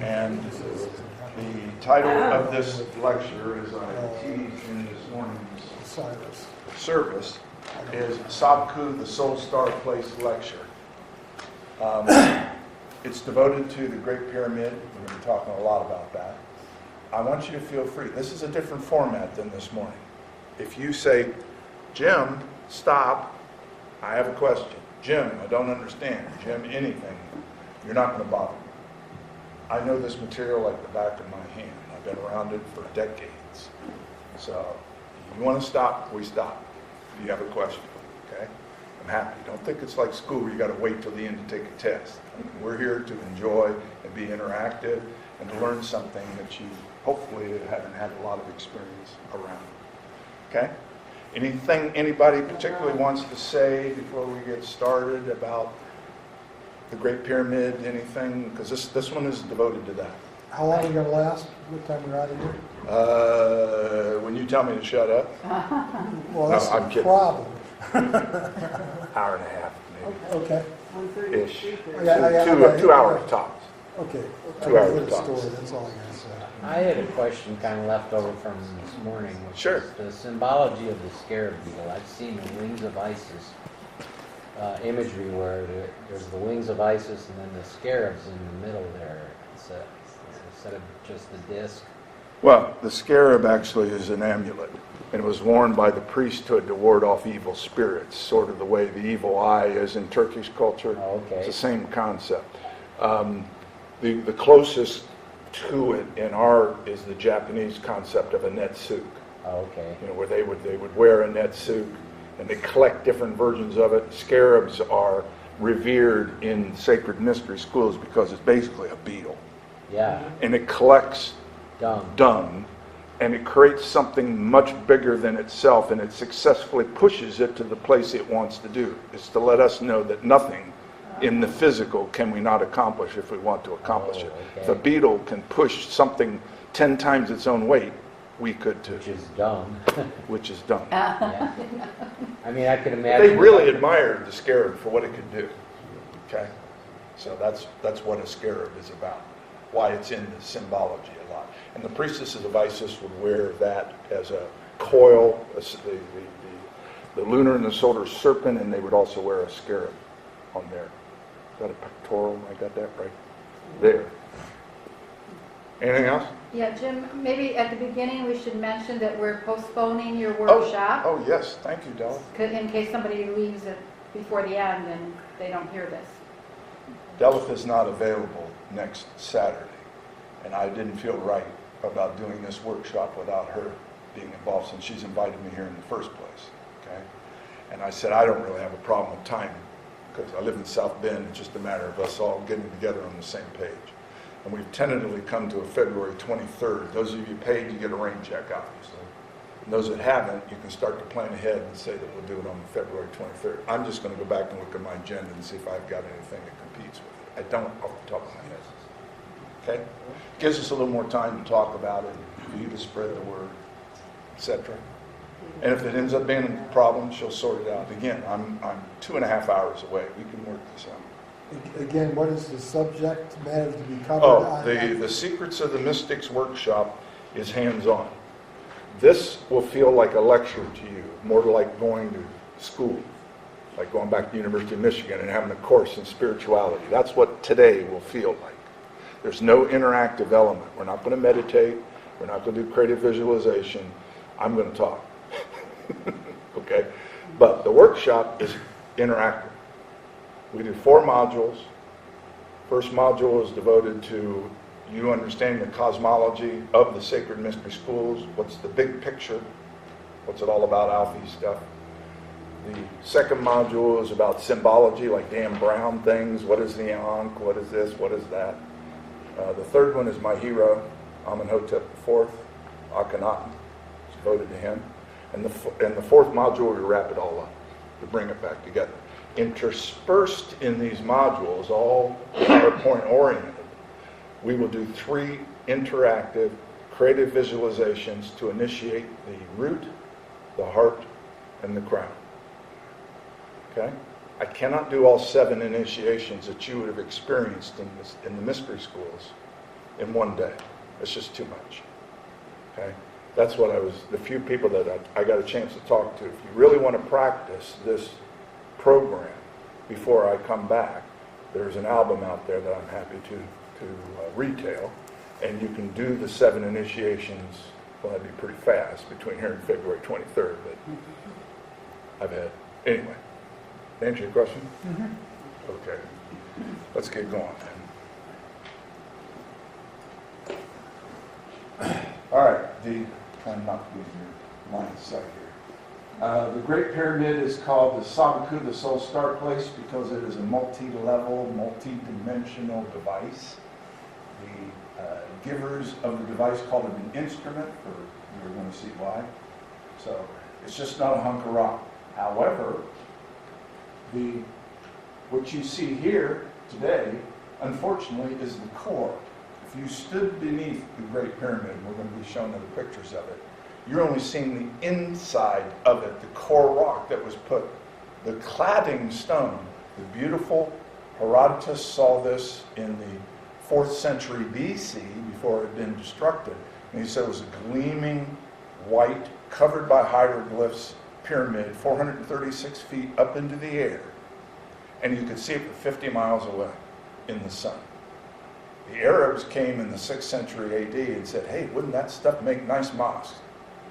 And the title of this lecture, as I teased in this morning's service, is Sabkhu, the Soul Star Place Lecture. It's devoted to the Great Pyramid. We're going to be talking a lot about that. I want you to feel free. This is a different format than this morning. If you say, Jim, stop, I have a question. Jim, I don't understand. Jim, anything. You're not going to bother me. I know this material like the back of my hand. I've been around it for decades. So, if you want to stop, we stop. If you have a question, okay? I'm happy. Don't think it's like school where you got to wait till the end to take a test. I mean, we're here to enjoy and be interactive and to learn something that you hopefully haven't had a lot of experience around. Okay? Anything anybody particularly wants to say before we get started about the Great Pyramid? Anything? Because this one is devoted to that. How long are we going to last? What time we're out of here? When you tell me to shut up. Well, that's I'm the kidding. problem. Hour and a half, maybe. Okay. Ish. Yeah, 2 hours tops. Okay. 2 hours tops. tops. That's all I got to say. I had a question kind of left over from this morning. Which Sure. is the symbology of the scarab beetle. I've seen the wings of Isis imagery where there's the wings of Isis and then the scarabs in the middle there. It's instead of just the disc. Well, the scarab actually is an amulet, and it was worn by the priesthood to ward off evil spirits, sort of the way the evil eye is in Turkish culture. Oh, okay. It's the same concept. The closest to it in art is the Japanese concept of a netsuke. Oh, okay. You know, where they would wear a netsuke, and they collect different versions of it. Scarabs are revered in sacred mystery schools because it's basically a beetle. Yeah. And it collects Dung. and it creates something much bigger than itself, and it successfully pushes it to the place it wants to do. It's to let us know that nothing in the physical can we not accomplish if we want to accomplish it. Okay. If a beetle can push something 10 times its own weight, we could too. Which is dung. Which is dumb. Yeah. I mean, I could imagine. They really admired the scarab for what it could do. Okay? So that's what a scarab is about. Why it's in the symbology a lot. And the priestesses of Isis would wear that as a coil, the lunar and the solar serpent, and they would also wear a scarab on there. Is that a pectoral? I got that right there. Anything else? Yeah, Jim, maybe at the beginning we should mention that we're postponing your workshop. Oh yes, thank you, Della. In case somebody leaves it before the end and they don't hear this. Delith is not available next Saturday, and I didn't feel right about doing this workshop without her being involved since she's invited me here in the first place. Okay, and I said I don't really have a problem with timing because I live in South Bend. It's just a matter of us all getting together on the same page. And we've tentatively come to a February 23rd. Those of you paid, you get a rain check, obviously. And those that haven't, you can start to plan ahead and say that we'll do it on February 23rd. I'm just going to go back and look at my agenda and see if I've got anything that competes with it. I don't off the top of my head. Okay? Gives us a little more time to talk about it, for you to spread the word, etc. And if it ends up being a problem, she'll sort it out. Again, I'm 2.5 hours away. We can work this out. Again, what is the subject matter to be covered? The Secrets of the Mystics workshop is hands-on. This will feel like a lecture to you, more like going to school, like going back to the University of Michigan and having a course in spirituality. That's what today will feel like. There's no interactive element. We're not going to meditate. We're not going to do creative visualization. I'm going to talk. Okay? But the workshop is interactive. We do 4 modules. First module is devoted to you understanding the cosmology of the sacred mystery schools. What's the big picture? What's it all about, Alfie stuff? The second module is about symbology, like Dan Brown things. What is the Ankh? What is this? What is that? The third one is my hero, Amenhotep IV, Akhenaten. It's devoted to him. And the fourth module, we wrap it all up to bring it back together. Interspersed in these modules, all PowerPoint oriented, we will do 3 interactive creative visualizations to initiate the root, the heart, and the crown. Okay? I cannot do all 7 initiations that you would have experienced in the mystery schools in one day. It's just too much. Okay? That's what the few people that I got a chance to talk to. If you really want to practice this program before I come back, there's an album out there that I'm happy to retail, and you can do the 7 initiations. Well, that'd be pretty fast between here and February 23rd, but I've had, anyway. Answer your question? Mm-hmm. Okay. Let's get going then. All right. Trying not to be in your line of sight here. The Great Pyramid is called the Sabkhu, the Soul Start Place, because it is a multi-level, multi-dimensional device. The givers of the device called it an instrument, you're going to see why. So it's just not a hunk of rock. However, what you see here today, unfortunately, is the core. If you stood beneath the Great Pyramid, we're going to be showing other pictures of it, you're only seeing the inside of it, the core rock that was put, the cladding stone. The beautiful Herodotus saw this in the 4th century BC, before it had been destructed, and he said it was a gleaming, white, covered by hieroglyphs pyramid, 436 feet up into the air, and you could see it 50 miles away in the sun. The Arabs came in the 6th century AD and said, hey, wouldn't that stuff make nice mosques?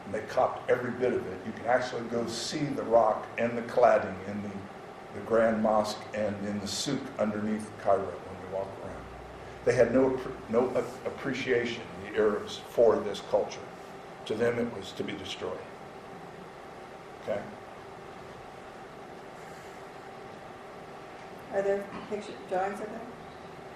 And they copied every bit of it. You can actually go see the rock and the cladding in the Grand Mosque and in the souk underneath Cairo when you walk around. They had no appreciation, the Arabs, for this culture. To them, it was to be destroyed. Okay? Are there drawings of it?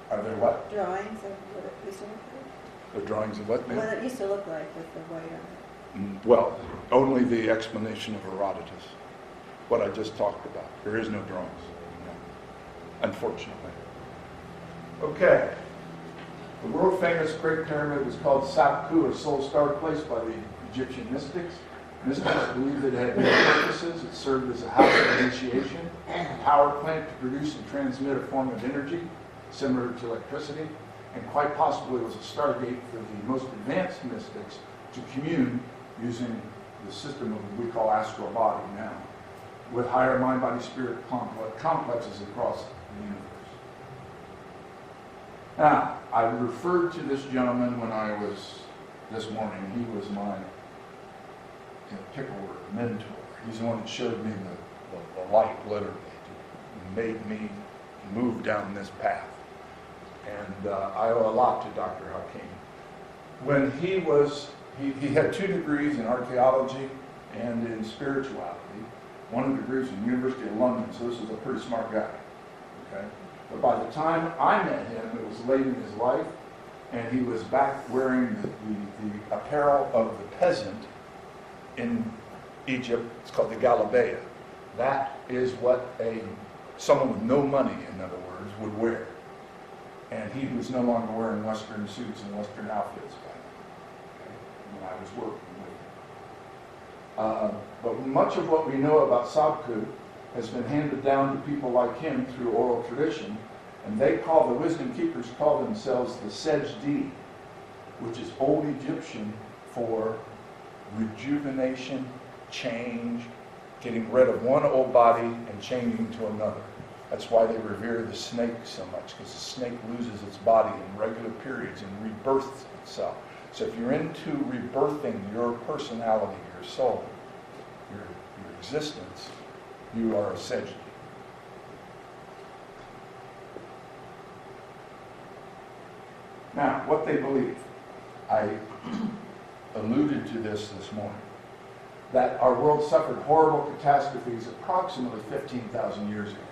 Are there what? Drawings of what it used to look like? The drawings of what, ma'am? What it used to look like with the white on it. Well, only the explanation of Herodotus. What I just talked about. There is no drawings. No. Unfortunately. Okay. The world famous Great Pyramid was called Sabkhu, a soul start place, by the Egyptian mystics. Mystics believed it had many purposes. It served as a house of initiation, a power plant to produce and transmit a form of energy similar to electricity, and quite possibly was a stargate for the most advanced mystics to commune using the system of what we call astral body now, with higher mind-body-spirit complexes across the universe. Now, I referred to this gentleman when I was, this morning, he was my pickle or mentor. He's the one that showed me the light, literally, made me move down this path. And I owe a lot to Dr. Hakim. When he had 2 degrees in archaeology and in spirituality, 1 degree from the University of London, so this was a pretty smart guy. Okay? But by the time I met him, it was late in his life, and he was back wearing the apparel of the peasant in Egypt. It's called the Galabeya. That is what someone with no money, in other words, would wear. And he was no longer wearing Western suits and Western outfits by then, when I was working with him. But much of what we know about Sabkhu has been handed down to people like him through oral tradition, and the wisdom keepers call themselves the Sejdi, which is Old Egyptian for rejuvenation, change, getting rid of one old body and changing to another. That's why they revere the snake so much, because the snake loses its body in regular periods and rebirths itself. So if you're into rebirthing your personality, your soul, your existence, you are a Sejdi. Now, what they believe. I alluded to this morning. That our world suffered horrible catastrophes approximately 15,000 years ago.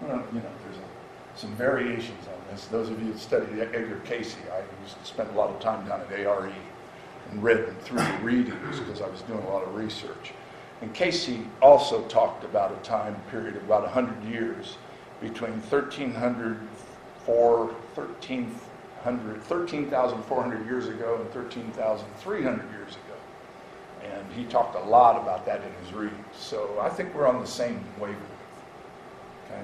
Well, there's some variations on this. Those of you that studied Edgar Casey, I used to spend a lot of time down at ARE and read through the readings because I was doing a lot of research. And Casey also talked about a time period of about 100 years between 13,400 years ago and 13,300 years ago. And he talked a lot about that in his readings. So I think we're on the same wavelength. Okay?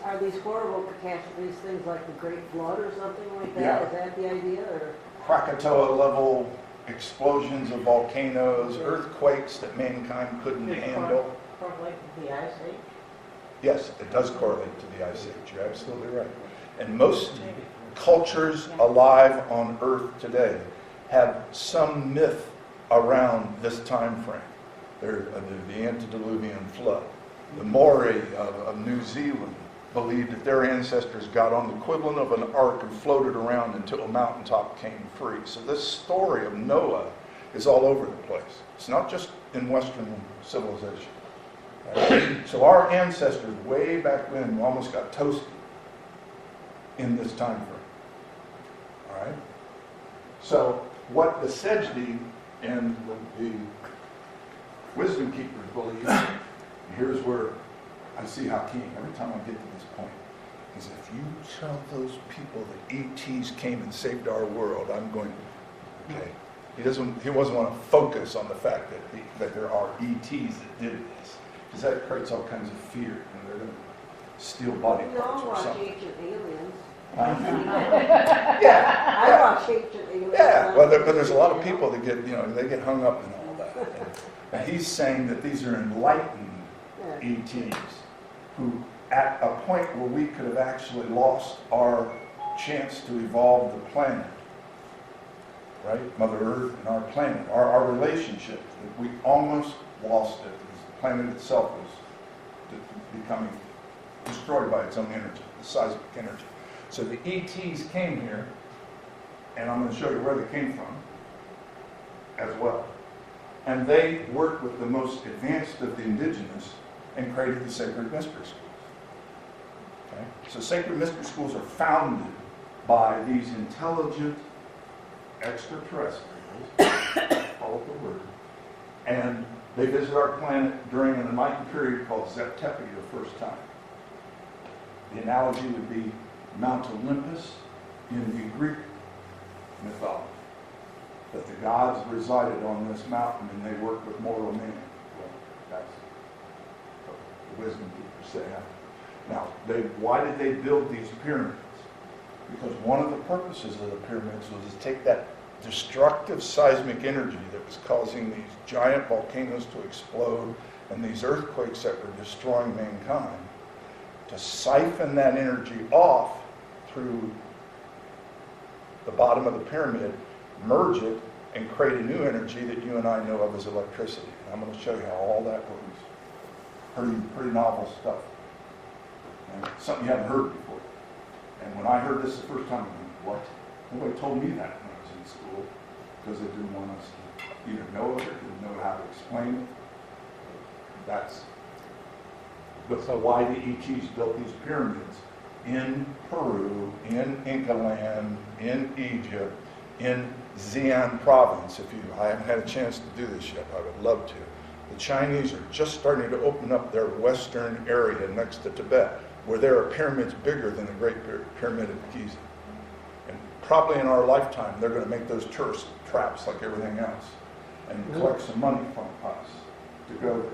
Are these horrible catastrophes things like the Great Flood or something like that? Yeah. Is that the idea, or? Krakatoa level explosions of volcanoes, earthquakes that mankind couldn't handle. Correlate to the Ice Age? Yes, it does correlate to the Ice Age. You're absolutely right. And most cultures alive on Earth today have some myth around this time frame. The antediluvian flood. The Maori of New Zealand believed that their ancestors got on the equivalent of an ark and floated around until a mountaintop came free. So this story of Noah is all over the place. It's not just in Western civilization. Right? So our ancestors way back when almost got toasted in this time frame. All right? So what the Sejdi and the wisdom keepers believe, here's where I see how keen, every time I get to this point, is if you tell those people that ETs came and saved our world, I'm going, okay. He wasn't want to focus on the fact that there are ETs that did this, because that creates all kinds of fear, and they're going to steal body We parts all or watch something. Ancient Aliens. Yeah. I watch Ancient Aliens. Yeah, well, but there's a lot of people that they get hung up in all that. And he's saying that these are enlightened ETs who, at a point where we could have actually lost our chance to evolve the planet, right? Mother Earth and our planet, our relationship, we almost lost it. The planet itself was becoming destroyed by its own energy, the seismic energy. So the ETs came here, and I'm going to show you where they came from as well. And they worked with the most advanced of the indigenous and created the sacred mystery schools. Okay? So sacred mystery schools are founded by these intelligent extraterrestrials, follow the word, and they visit our planet during an enlightened period called Zeptepi the first time. The analogy would be Mount Olympus in the Greek mythology, that the gods resided on this mountain and they worked with mortal man. Well, that's what the wisdom keepers say. Now, why did they build these pyramids? Because one of the purposes of the pyramids was to take that destructive seismic energy that was causing these giant volcanoes to explode and these earthquakes that were destroying mankind, to siphon that energy off through the bottom of the pyramid, merge it, and create a new energy that you and I know of as electricity. And I'm going to show you how all that works. Pretty novel stuff. And something you haven't heard before. And when I heard this the first time, I went, what? Nobody told me that when I was in school, because they didn't want us to either know it or didn't know how to explain it. That's why the ETs built these pyramids in Peru, in Inca land, in Egypt, in Xi'an province. I haven't had a chance to do this yet, I would love to. The Chinese are just starting to open up their western area next to Tibet, where there are pyramids bigger than the Great Pyramid of Giza. And probably in our lifetime, they're going to make those tourist traps like everything else and collect some money from us to go there.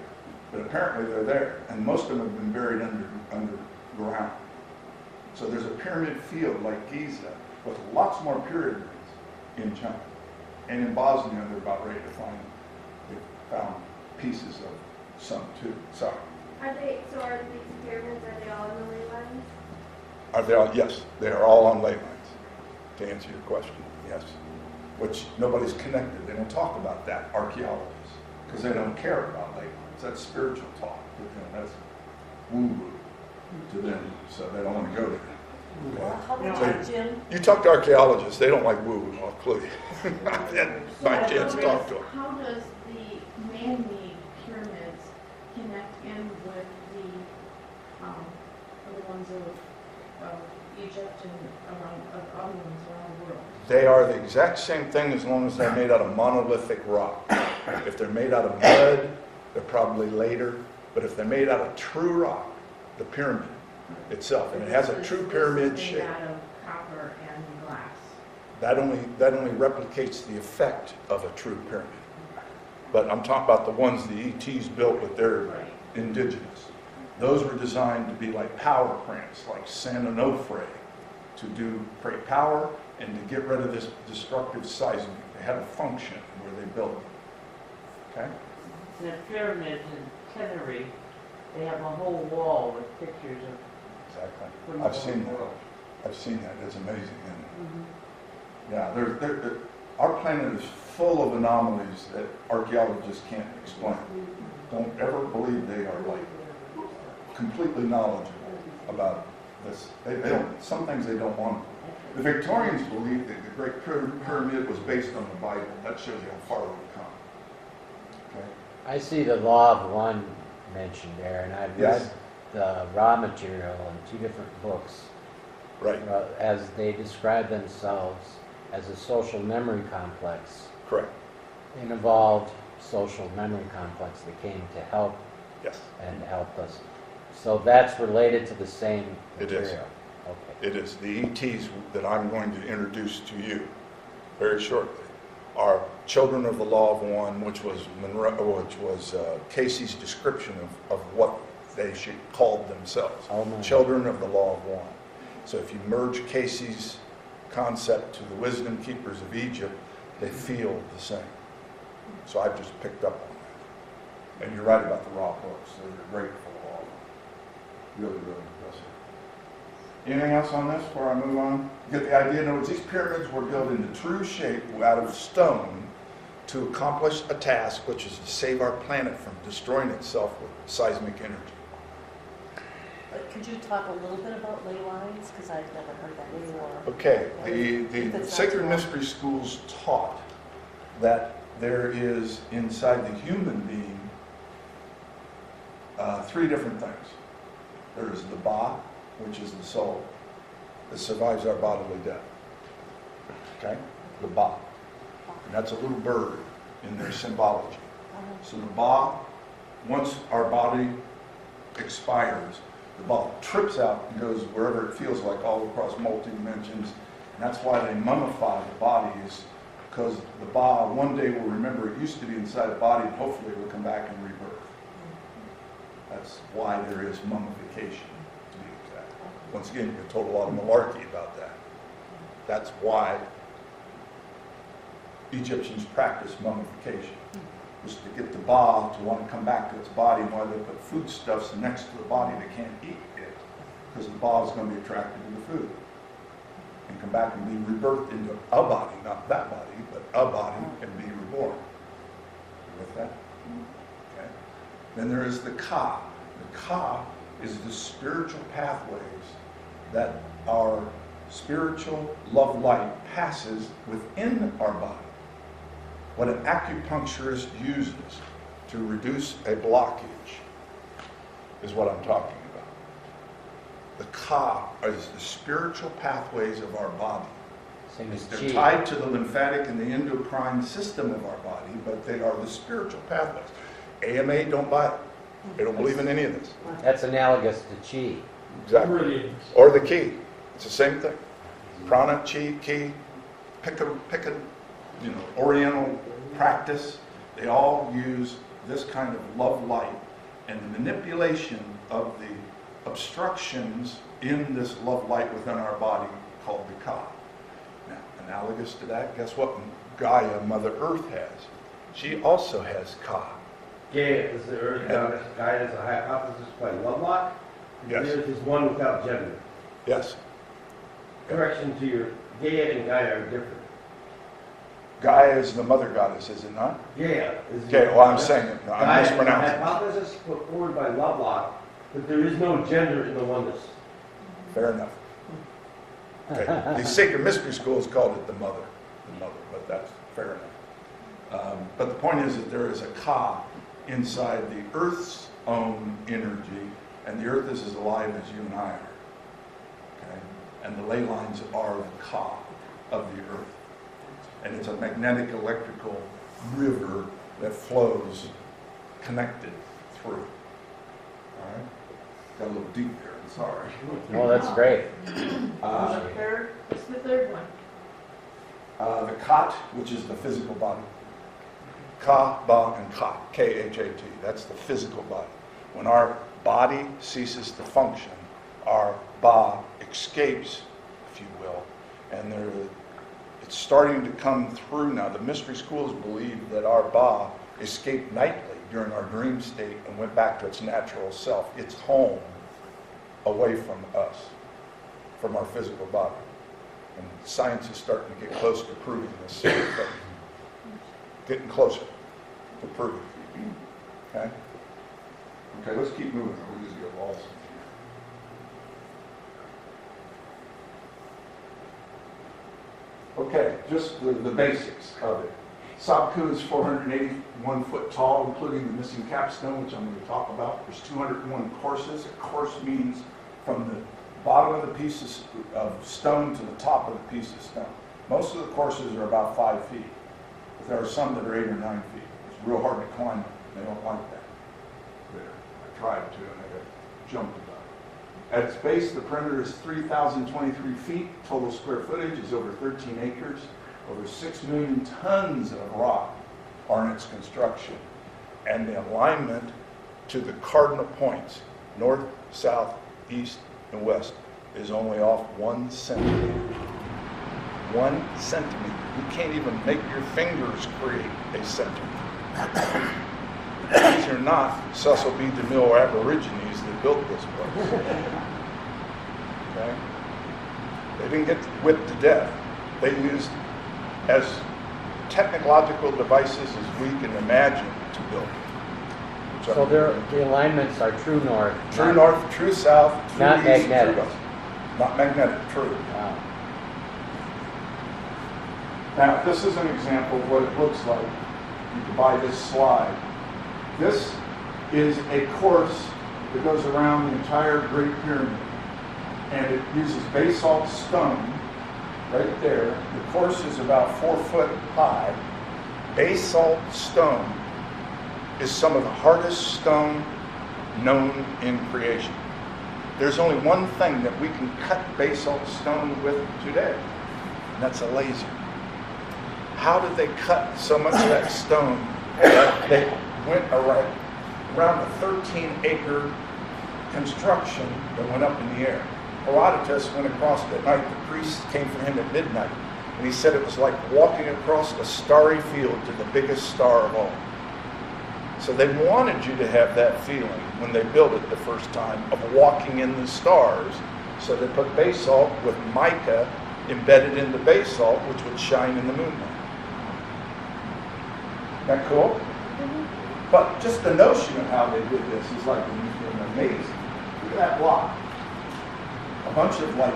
But apparently they're there, and most of them have been buried underground. So there's a pyramid field like Giza with lots more pyramids in China. And in Bosnia, they're about ready to find, they found pieces of some too. Sorry. Are these pyramids, are they all in the ley lines? Are they all? Yes, they are all on ley lines, to answer your question, yes. Which nobody's connected. They don't talk about that, archaeologists, because they don't care about ley lines. That's spiritual talk to them. That's woo-woo to them, so they don't want to go there. You talk to archaeologists, they don't like woo-woo, I'll clue you. I've had my chance to talk to them. How does the man-made pyramids connect in with the ones of Egypt and other ones around the world? They are the exact same thing as long as they're made out of monolithic rock. If they're made out of mud, they're probably later. But if they're made out of true rock, the pyramid itself, and it has a true pyramid shape. Made out of copper and glass. That only replicates the effect of a true pyramid. But I'm talking about the ones the ETs built with their indigenous. Those were designed to be like power cramps, like San Onofre, to create power and to get rid of this destructive seismic. They had a function where they built them. Okay? The pyramids in Tenerife, they have a whole wall with pictures of. Exactly. I've seen that. I've seen that. It's amazing, isn't it? Yeah, our planet is full of anomalies that archaeologists can't explain. Don't ever believe they are like completely knowledgeable about this. They don't. Some things they don't want. The Victorians believed that the Great Pyramid was based on the Bible. That shows you how far we've come. Okay. I see the law of one mentioned there, and I've Yes. read the raw material in 2 different books Right. as they describe themselves as a social memory complex, Correct. an evolved social memory complex that came to help Yes. and helped us. So that's related to the same It is. material. Okay. It is. The ETs that I'm going to introduce to you very shortly are children of the law of one, which was Casey's description of what they should call themselves. Oh, my. Children of the law of one. So if you merge Casey's concept to the wisdom keepers of Egypt, they feel the same. So I've just picked up on that. And you're right about the raw books. They're great for all of them. Really, really impressive. Anything else on this before I move on? You get the idea? In other words, these pyramids were built into true shape out of stone to accomplish a task, which is to save our planet from destroying itself with seismic energy. But could you talk a little bit about ley lines? Because I've never heard that before. Okay, If the it's sacred not mystery schools taught that there is inside the human being 3 different things. There is the Ba, which is the soul, that survives our bodily death. Okay? The Ba. And that's a little bird in their symbology. So the Ba, once our body expires, the Ba trips out and goes wherever it feels like, all across multi-dimensions. And that's why they mummify the bodies, because the Ba one day will remember it used to be inside the body, and hopefully it will come back and rebirth. That's why there is mummification, to be exact. Once again, you've been told a lot of malarkey about that. That's why Egyptians practiced mummification, was to get the Ba to want to come back to its body, and why they put foodstuffs next to the body that can't eat it, because the Ba is going to be attracted to the food and come back and be rebirthed into a body, not that body, but a body, and be reborn. You with that? Okay. Then there is the Ka. The Ka is the spiritual pathways that our spiritual love light passes within our body. What an acupuncturist uses to reduce a blockage is what I'm talking about. The Ka is the spiritual pathways of our body. Same as They're chi. tied to the lymphatic and the endocrine system of our body, but they are the spiritual pathways. AMA don't buy it. They don't believe in any of this. That's analogous to chi. Exactly. Or the ki. It's the same thing. Prana, chi, ki, pick a Oriental practice. They all use this kind of love light and the manipulation of the obstructions in this love light within our body called the Ka. Now, analogous to that, guess what Gaia, Mother Earth, has? She also has Ka. Gaia is the earth, Gaia is a hypothesis by Lovelock. Yes. The earth is one without gender. Yes. Correction to your Gaia and Gaia are different. Gaia is the mother goddess, is it not? Gaia is Okay, well, I'm saying it. No, I'm Gaia is a mispronouncing. hypothesis put forward by Lovelock that there is no gender in the oneness. Fair enough. Okay. The sacred mystery schools called it the mother, but that's fair enough. But the point is that there is a Ka inside the Earth's own energy, and the Earth is as alive as you and I are. Okay? And the ley lines are the Ka of the Earth. And it's a magnetic electrical river that flows connected through. All right? Got a little deep there, I'm sorry. Oh, that's great. What's the third one? The Khat, which is the physical body. Ka, Ba, and Khat, K-H-A-T. That's the physical body. When our body ceases to function, our Ba escapes, if you will, and it's starting to come through now. The mystery schools believe that our Ba escaped nightly during our dream state and went back to its natural self, its home, away from us, from our physical body. And science is starting to get close to proving this sort of thing. Getting closer to proving. Okay? Okay, let's keep moving. We'll just get lost. Okay, just the basics of it. Sabkhu is 481 foot tall, including the missing capstone, which I'm going to talk about. There's 201 courses. A course means from the bottom of the piece of stone to the top of the piece of stone. Most of the courses are about 5 feet, but there are some that are 8 or 9 feet. It's real hard to climb them. They don't like that. I tried to, and I got jumped about it. At its base, the perimeter is 3,023 feet. Total square footage is over 13 acres. Over 6 million tons of rock are in its construction. And the alignment to the cardinal points, north, south, east, and west, is only off 1 centimeter. 1 centimeter. You can't even make your fingers create a centimeter. These are not Cecil B. DeMille Aborigines that built this place. Okay? They didn't get whipped to death. They used as technological devices as we can imagine to build. So the alignments are true north. True north, true south, true not east, magnetic. true west. Not magnetic, true. Wow. Now, this is an example of what it looks like. You can buy this slide. This is a course that goes around the entire Great Pyramid. And it uses basalt stone right there. The course is about 4 foot high. Basalt stone is some of the hardest stone known in creation. There's only one thing that we can cut basalt stone with today, and that's a laser. How did they cut so much of that stone that they went around a 13-acre construction that went up in the air? Herodotus went across it at night. The priest came for him at midnight, and he said it was like walking across a starry field to the biggest star of all. So they wanted you to have that feeling when they built it the first time of walking in the stars. So they put basalt with mica embedded in the basalt, which would shine in the moonlight. Isn't that cool? Mm-hmm. But just the notion of how they did this is like amazing. Look at that block. A bunch of like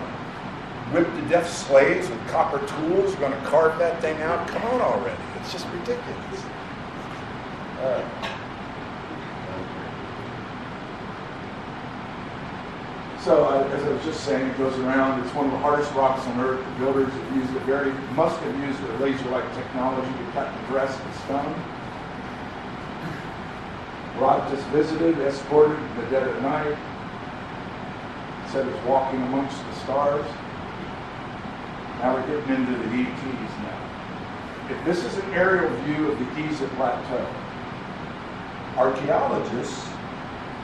whipped to death slaves with copper tools going to carve that thing out. Come on already. It's just ridiculous. So, as I was just saying, it goes around. It's one of the hardest rocks on Earth. The builders have used must have used a laser-like technology to cut and dress the stone. Herodotus visited, escorted in the dead of night. Said it's walking amongst the stars. Now we're getting into the ETs now. If this is an aerial view of the Giza Plateau, archaeologists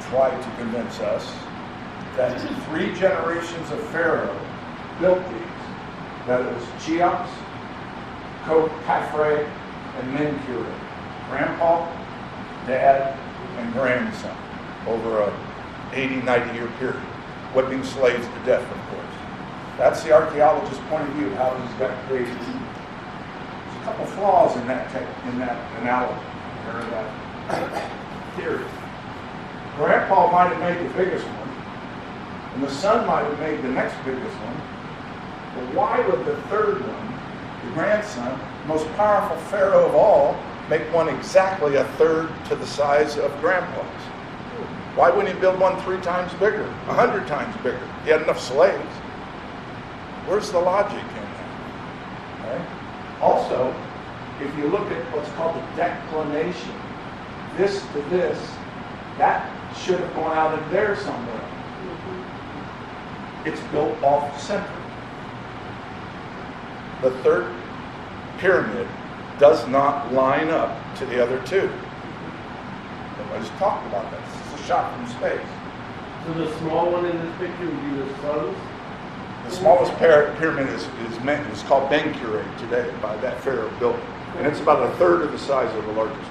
tried to convince us that 3 generations of Pharaoh built these. That it was Cheops, Khafre, and Menkaure. Grandpa, dad, and grandson over a 80, 90-year period. Whipping slaves to death, of course. That's the archaeologist's point of view of how these got created. There's a couple flaws in that analogy, or that theory. Grandpa might have made the biggest one, and the son might have made the next biggest one. But why would the third one, the grandson, most powerful pharaoh of all, make one exactly a third to the size of Grandpa's? Why wouldn't he build one 3 times bigger, 100 times bigger? He had enough slaves. Where's the logic in that? Okay? Also, if you look at what's called the declination, this to this, that should have gone out in there somewhere. It's built off center. The third pyramid does not line up to the other 2. Nobody's talked about that. This is a shot from space. So the small one in this picture would be the sun's? The smallest pyramid is called Ben-Curé today by that pharaoh built, and it's about a third of the size of the largest.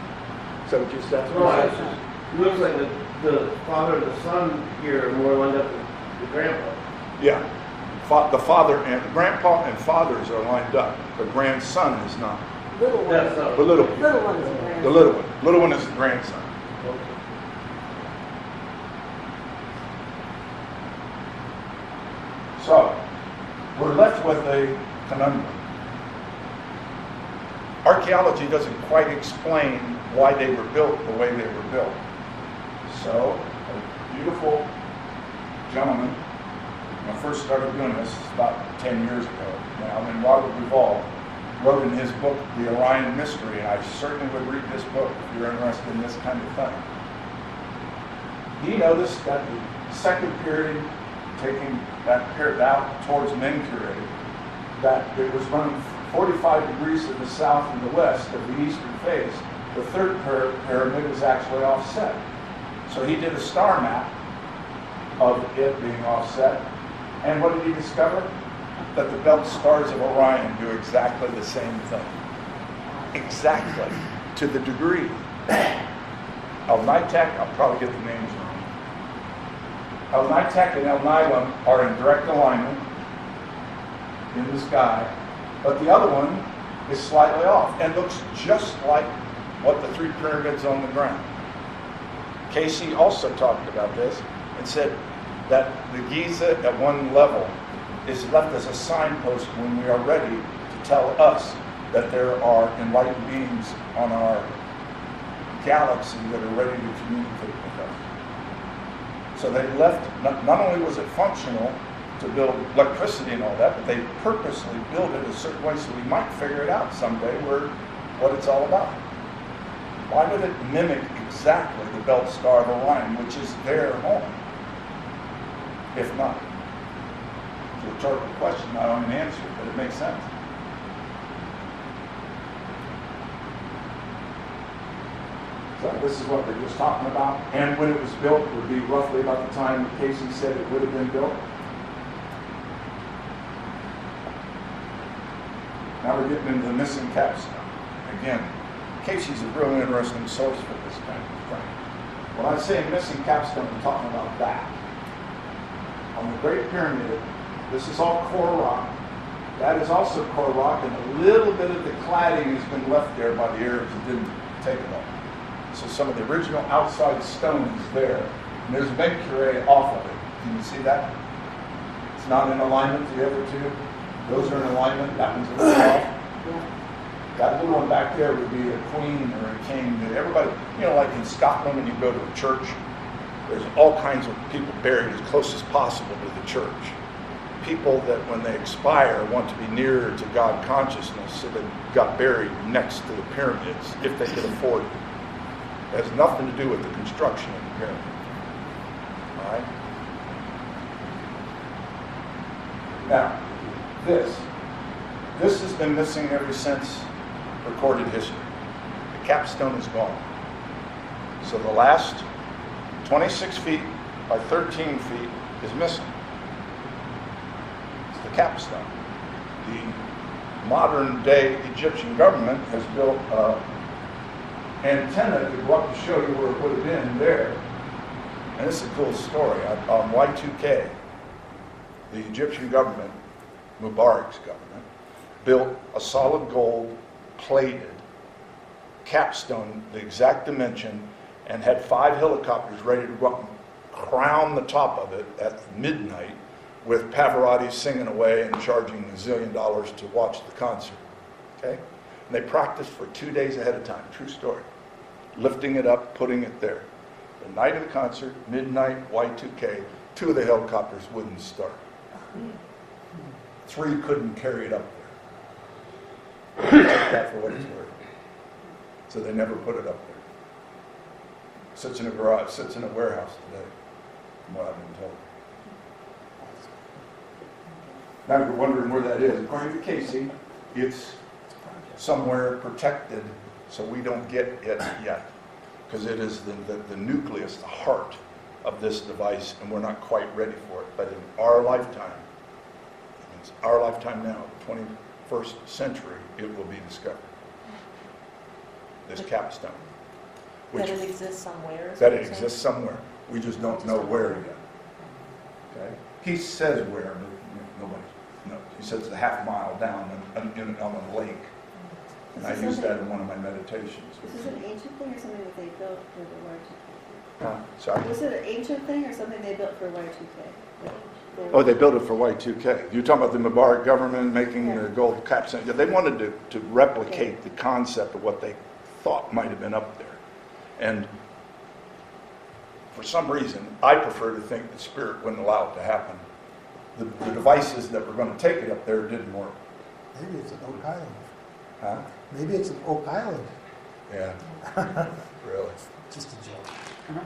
Is that what you said? No, it's just, it looks like the father and the son here are more lined up with the grandpa. Yeah. The father and the grandpa and fathers are lined up. The grandson is not. Little one. That's The little one. Little one is a grand. The little one. Little one is the grandson. So, we're left with a conundrum. Archaeology doesn't quite explain why they were built the way they were built. So, a beautiful gentleman, when I first started doing this, about 10 years ago now, when Robert Duvall wrote in his book, The Orion Mystery, and I certainly would read this book if you're interested in this kind of thing. He noticed that the second period, taking that period out towards Menkure, that it was running 45 degrees to the south and the west of the eastern face. The third pyramid was actually offset. So he did a star map of it being offset. And what did he discover? That the belt stars of Orion do exactly the same thing. Exactly. To the degree. El-Nitak, I'll probably get the names wrong. El-Nitak and El-Nilam are in direct alignment in the sky, but the other one is slightly off and looks just like what the three pyramids on the ground. Casey also talked about this and said that the Giza at one level is left as a signpost when we are ready to tell us that there are enlightened beings on our galaxy that are ready to communicate with us. So they left, not only was it functional to build electricity and all that, but they purposely built it a certain way so we might figure it out someday what it's all about. Why would it mimic exactly the belt star of Orion, which is their home? If not. It's a rhetorical question, I don't have an answer, but it makes sense. So this is what they're just talking about. And when it was built would be roughly about the time that Casey said it would have been built. Now we're getting into the missing capstone. Again, Casey's a real interesting source for this kind of thing. When I say missing capstone, I'm talking about that. On the Great Pyramid, this is all core rock. That is also core rock, and a little bit of the cladding has been left there by the Arabs that didn't take it all. So some of the original outside stone is there. And there's Ben-Curé off of it. Can you see that? It's not in alignment to the other two. Those are in alignment. That one's a little off. That little one back there would be a queen or a king. Everybody, like in Scotland when you go to a church, there's all kinds of people buried as close as possible to the church. People that when they expire want to be nearer to God consciousness, so they got buried next to the pyramids if they could afford it. It has nothing to do with the construction of the pyramid. All right? Now, this has been missing ever since recorded history. The capstone is gone. So the last 26 feet by 13 feet is missing. It's the capstone. The modern day Egyptian government has built antenna to go up to show you where it would have been there. And this is a cool story. On Y2K, the Egyptian government, Mubarak's government, built a solid gold plated capstone, the exact dimension, and had 5 helicopters ready to go up and crown the top of it at midnight with Pavarotti singing away and charging $1 zillion to watch the concert. Okay? And they practiced for 2 days ahead of time. True story. Lifting it up, putting it there. The night of the concert, midnight, Y2K, 2 of the helicopters wouldn't start. 3 couldn't carry it up there. Take that for what it's worth. So they never put it up there. Sits in a garage, sits in a warehouse today, from what I've been told. Now you're wondering where that is. According to Casey, it's somewhere protected so we don't get it yet. Because it is the nucleus, the heart of this device, and we're not quite ready for it. But in our lifetime, it's our lifetime now, 21st century, it will be discovered. This capstone. That it exists somewhere? is That what it you're exists somewhere. We just don't know where yet. Okay? He says where, but nobody knows. He says it's a half mile down on a lake. And I use that in one of my meditations. Is this an ancient thing or something that they built for the Y2K? Sorry? Was it an ancient thing or something they built for Y2K? Oh, they built it for Y2K. You're talking about the Mubarak government making the gold capstone. Yeah, they wanted to replicate the concept of what they thought might have been up there. And for some reason, I prefer to think the Spirit wouldn't allow it to happen. The devices that were going to take it up there didn't work. Maybe it's an Oak Island. Huh? Maybe it's an Oak Island. Yeah. Really. Just a joke.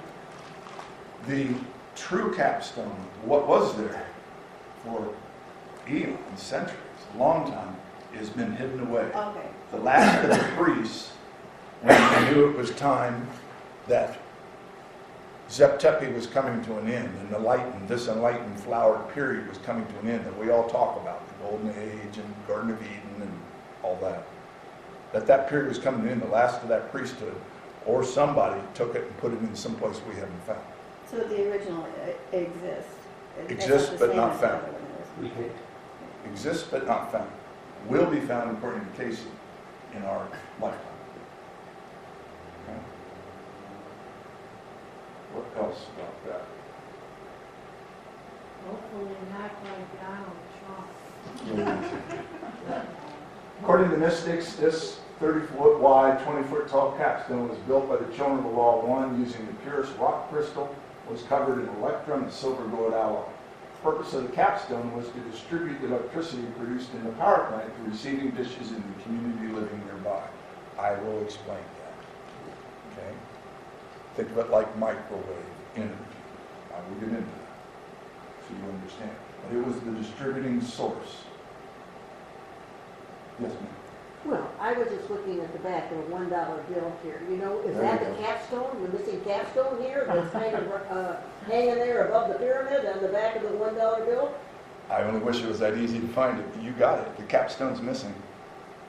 The true capstone, what was there for eons, centuries, a long time, has been hidden away. Okay. The last of the priests, when they knew it was time that Zep-Tepi was coming to an end, and this enlightened flowered period was coming to an end that we all talk about, the Golden Age and Garden of Eden and all that. That period was coming to an end, the last of that priesthood, or somebody took it and put it in some place we haven't found. So the original exists? Exists, It's the but same not as the found. other one is. Exists but not found. Will be found, according to Casey, in our lifetime. Okay. What else about that? Hopefully not like Donald Trump. According to mystics, this 30-foot wide, 20-foot tall capstone was built by the children of the Law One using the purest rock crystal, was covered in electrum and silver gold alloy. The purpose of the capstone was to distribute the electricity produced in the power plant to receiving dishes in the community living nearby. I will explain that. Okay? Think of it like microwave energy. I will get into that so you understand. But it was the distributing source. Yes, ma'am. Well, I was just looking at the back of a $1 bill here. You know, is There that you the go. capstone, the missing capstone here that's kind of hanging there above the pyramid on the back of the $1 bill? I only wish it was that easy to find it, but you got it. The capstone's missing.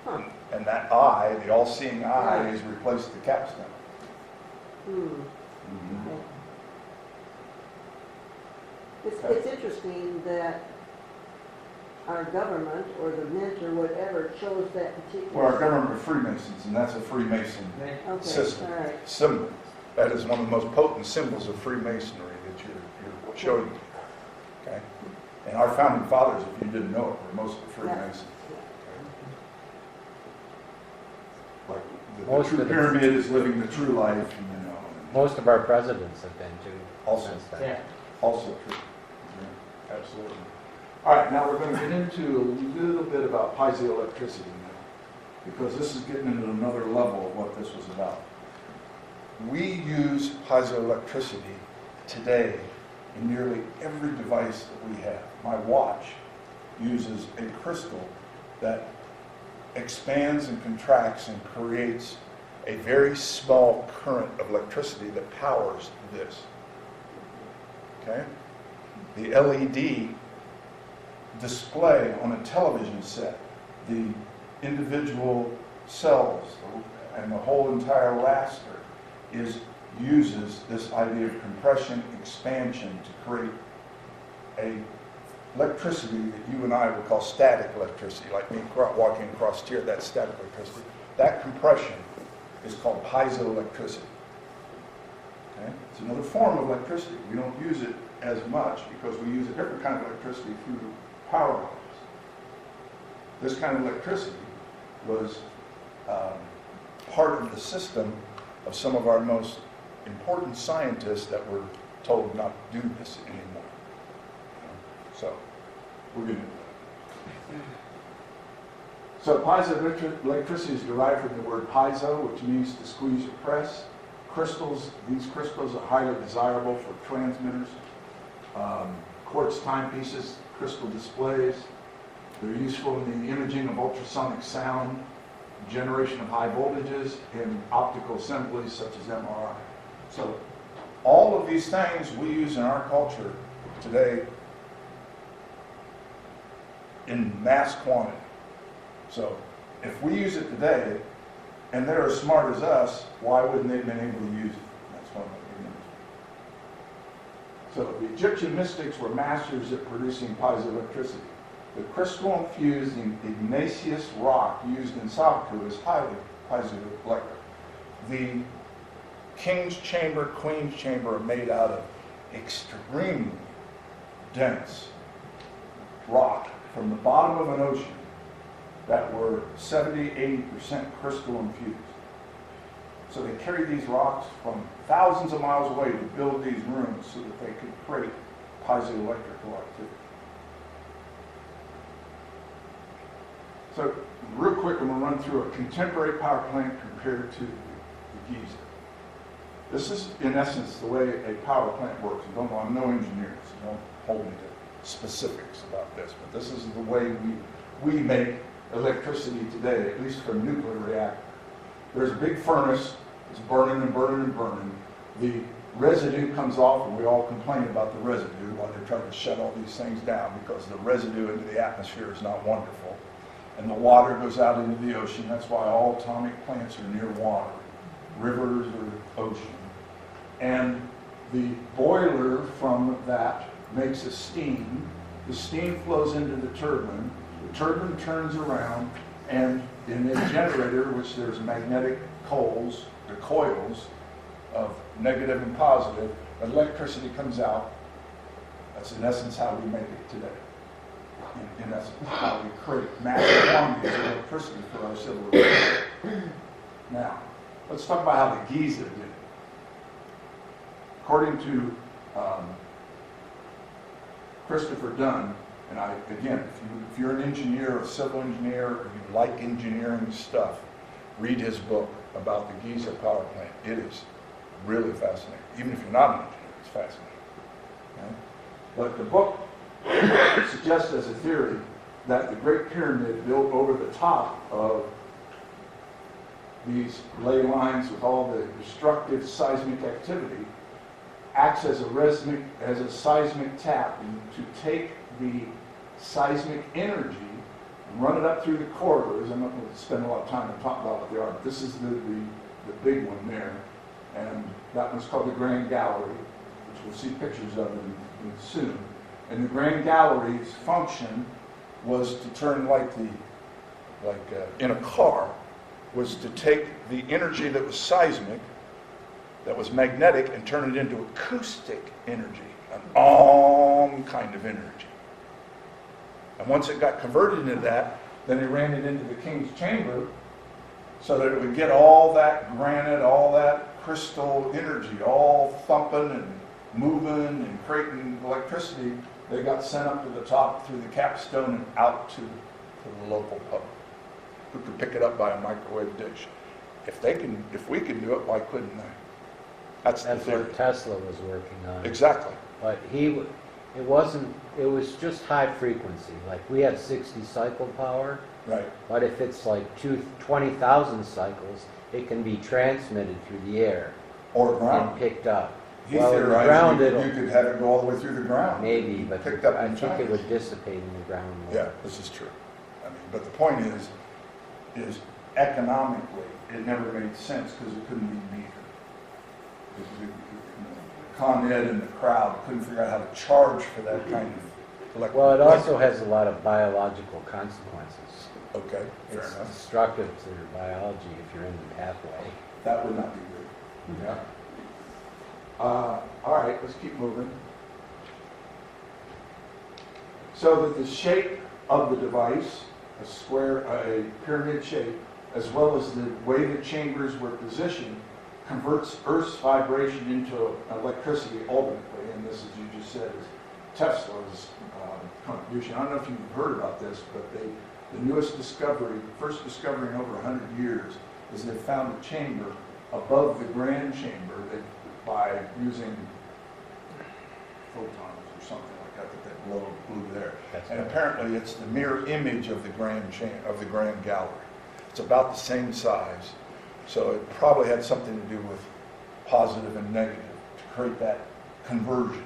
Huh. And that eye, the all-seeing eye, Right. has replaced the capstone. Okay. It's interesting that our government or the mint or whatever chose that particular. Well, our government are Freemasons, and that's a Freemason Okay, system, all right. symbol. That is one of the most potent symbols of Freemasonry that you're showing. Okay? And our founding fathers, if you didn't know it, were mostly Freemasons. Like the Most true of the- pyramid is living the true life, you know. and Most of our presidents have been too. Also. since then. Yeah. Also true. Yeah, absolutely. All right, now we're going to get into a little bit about piezoelectricity now, because this is getting into another level of what this was about. We use piezoelectricity today in nearly every device that we have. My watch uses a crystal that expands and contracts and creates a very small current of electricity that powers this. Okay? The LED display on a television set, the individual cells and the whole entire raster uses this idea of compression expansion to create a electricity that you and I would call static electricity, like me walking across here, that's static electricity. That compression is called piezoelectricity. Okay? It's another form of electricity. We don't use it as much because we use a different kind of electricity through power lines. This kind of electricity was part of the system of some of our most important scientists that were told not to do this anymore. So, we're going to do that. So, piezoelectricity is derived from the word piezo, which means to squeeze or press. Crystals, these crystals are highly desirable for transmitters, quartz timepieces, crystal displays. They're useful in the imaging of ultrasonic sound, generation of high voltages, and optical assemblies such as MRI. So, all of these things we use in our culture today in mass quantity. So if we use it today, and they're as smart as us, why wouldn't they have been able to use it? That's one of the reasons. So the Egyptian mystics were masters at producing piezoelectricity. The crystal-infused igneous rock used in Sabkhu is highly piezoelectric. The king's chamber, queen's chamber are made out of extremely dense rock from the bottom of an ocean that were 70-80% crystal infused. So they carried these rocks from thousands of miles away to build these rooms so that they could create piezoelectrical activity. So real quick, I'm going to run through a contemporary power plant compared to the Giza. This is, in essence, the way a power plant works. I don't know, I'm no engineer, so don't hold me to specifics about this, but this is the way we make electricity today, at least from a nuclear reactor. There's a big furnace, it's burning and burning and burning. The residue comes off, and we all complain about the residue while they're trying to shut all these things down because the residue into the atmosphere is not wonderful. And the water goes out into the ocean. That's why all atomic plants are near water, rivers or ocean. And the boiler from that makes a steam. The steam flows into the turbine. The turbine turns around, and in a generator, which there's magnetic coils, the coils of negative and positive, electricity comes out. That's in essence how we make it today. In essence, how we create massive quantities of electricity for our civilization. Now, let's talk about how the Giza did it. According to Christopher Dunn, and again, if you're an engineer, a civil engineer, or you like engineering stuff, read his book about the Giza power plant. It is really fascinating. Even if you're not an engineer, it's fascinating. Okay? But the book suggests as a theory that the Great Pyramid built over the top of these ley lines with all the destructive seismic activity acts as a seismic tap to take the seismic energy and run it up through the corridors. I'm not going to spend a lot of time to talk about what they are, but this is the big one there. And that one's called the Grand Gallery, which we'll see pictures of soon. And the Grand Gallery's function was to turn in a car, was to take the energy that was seismic, that was magnetic, and turn it into acoustic energy, an kind of energy. And once it got converted into that, then they ran it into the king's chamber so that it would get all that granite, all that crystal energy, all thumping and moving and creating electricity. They got sent up to the top through the capstone and out to the local public, who could pick it up by a microwave dish. If we can do it, why couldn't they? That's what Tesla was working on. Exactly. But it was just high frequency. Like we had 60 cycle power. Right. But if it's like 20,000 cycles, it can be transmitted through the air. Or ground. And picked up. He theorized you could have it go all the way through the ground. Maybe, but picked up I in think China. it would dissipate in the ground more. Yeah, this is true. But the point is economically, it never made sense because it couldn't be metered. Con Ed and the crowd couldn't figure out how to charge for that kind of electric. Well, it also has a lot of biological consequences. Okay, fair It's enough. destructive to your biology if you're in the pathway. That would not be good. Yeah. All right, let's keep moving. So that the shape of the device, a pyramid shape, as well as the way the chambers were positioned, converts Earth's vibration into electricity ultimately, and this, as you just said, is Tesla's contribution. I don't know if you've heard about this, but the newest discovery, first discovery in over 100 years, is they found a chamber above the grand chamber by using photons or something like that blew there. And apparently it's the mirror image of the grand gallery. It's about the same size. So it probably had something to do with positive and negative to create that conversion.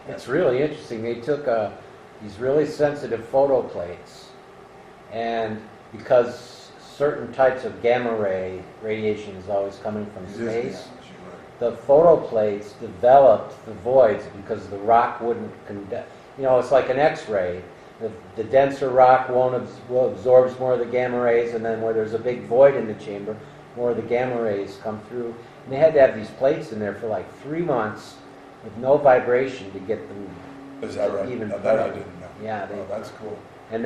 It's really interesting. They took these really sensitive photo plates, and because certain types of gamma ray radiation is always coming from space, the photo plates developed the voids because the rock wouldn't conduct. You know, it's like an X-ray. The denser rock absorbs more of the gamma rays, and then where there's a big void in the chamber, more of the gamma rays come through. And they had to have these plates in there for like 3 months with no vibration to get them. Is that right? Even Now, that I didn't know. Yeah, Oh, that's cool. and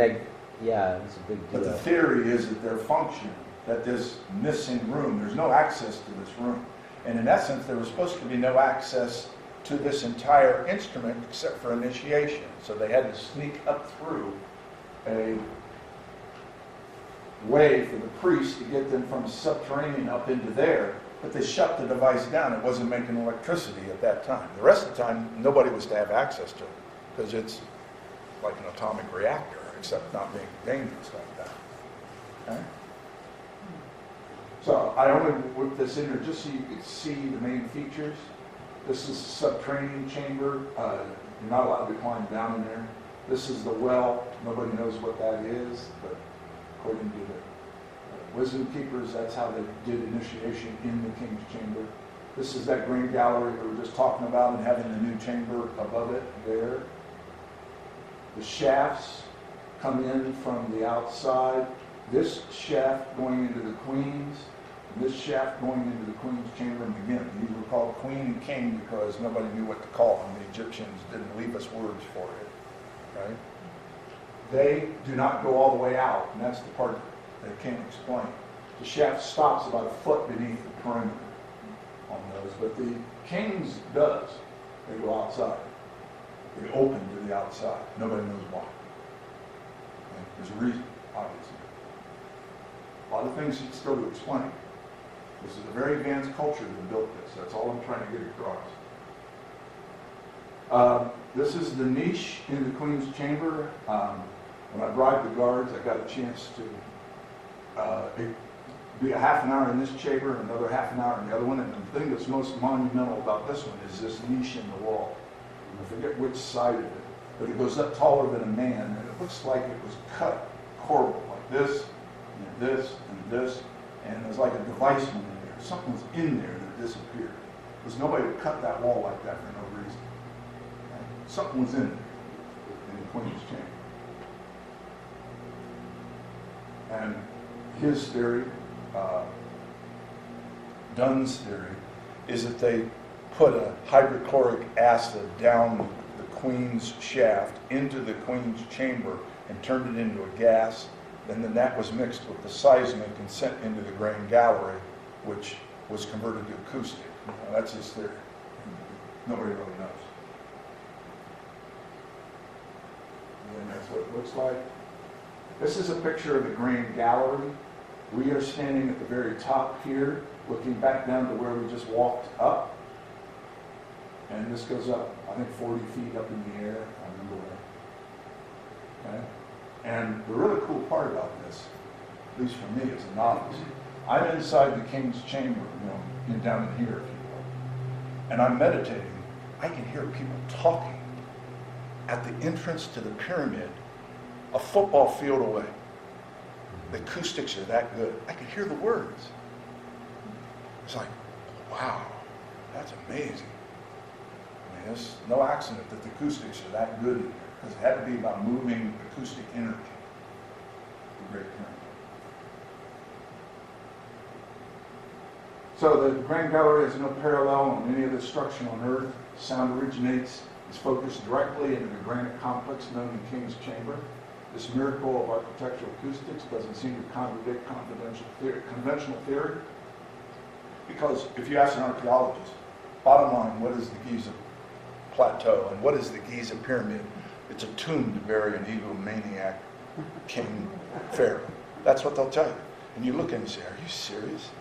yeah, it's a big deal. But the theory is that their function, that this missing room, there's no access to this room. And in essence, there was supposed to be no access to this entire instrument except for initiation. So they had to sneak up through a way for the priest to get them from subterranean up into there, but they shut the device down. It wasn't making electricity at that time. The rest of the time, nobody was to have access to it because it's like an atomic reactor, except not being dangerous like that. Okay? So I only whipped this in here just so you could see the main features. This is a subterranean chamber. You're not allowed to climb down in there. This is the well. Nobody knows what that is, but according to the wisdom keepers, that's how they did initiation in the king's chamber. This is that green gallery we were just talking about and having the new chamber above it there. The shafts come in from the outside. This shaft going into the queen's, and this shaft going into the queen's chamber. And again, these were called queen and king because nobody knew what to call them. The Egyptians didn't leave us words for it. Right? They do not go all the way out, and that's the part they can't explain. The shaft stops about a foot beneath the perimeter on those, but the king's does. They go outside. They open to the outside. Nobody knows why. Okay? There's a reason, obviously. A lot of things still to explain. This is a very advanced culture that built this. That's all I'm trying to get across. This is the niche in the Queen's chamber. When I bribed the guards, I got a chance to be a half an hour in this chamber, another half an hour in the other one. And the thing that's most monumental about this one is this niche in the wall. I forget which side of it, but it goes up taller than a man, and it looks like it was cut corbel, like this, and this, and this, and it was like a device went in there. Something was in there that disappeared. Because nobody would cut that wall like that for no reason. Okay? Something was in there in the Queen's chamber. And his theory, Dunn's theory, is that they put a hydrochloric acid down the Queen's shaft into the Queen's chamber and turned it into a gas. And then that was mixed with the seismic and sent into the grain gallery, which was converted to acoustic. Now, that's his theory. Nobody really knows. And that's what it looks like. This is a picture of the grain gallery. We are standing at the very top here, looking back down to where we just walked up. And this goes up, I think, 40 feet up in the air. I remember where. Okay? And the really cool part about this, at least for me as a novice, I'm inside the king's chamber, down in here, if you will. And I'm meditating. I can hear people talking at the entrance to the pyramid, a football field away. The acoustics are that good. I could hear the words. It's like, wow, that's amazing. I mean, it's no accident that the acoustics are that good in here, because it had to be about moving acoustic energy. The Great Pyramid. So the Grand Gallery has no parallel on any other structure on Earth. Sound originates, is focused directly into the granite complex known as King's Chamber. This miracle of architectural acoustics doesn't seem to contradict conventional theory. Because if you ask an archaeologist, bottom line, what is the Giza Plateau and what is the Giza Pyramid? It's a tomb to bury an egomaniac king pharaoh. That's what they'll tell you. And you look and you say, are you serious?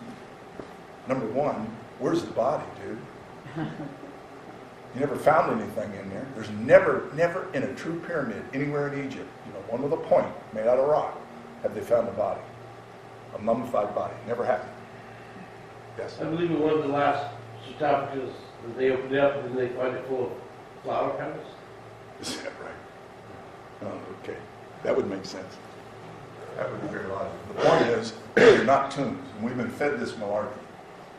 Number one, where's the body, dude? You never found anything in there. There's never in a true pyramid anywhere in Egypt, one with a point made out of rock, have they found a body, a mummified body. Never happened. Yes? I believe in one of the last sarcophagus When they opened it up, didn't they find it full of flower petals? Is that right? Oh, okay. That would make sense. That would be very logical. The point is, they're not tombs. And we've been fed this malarkey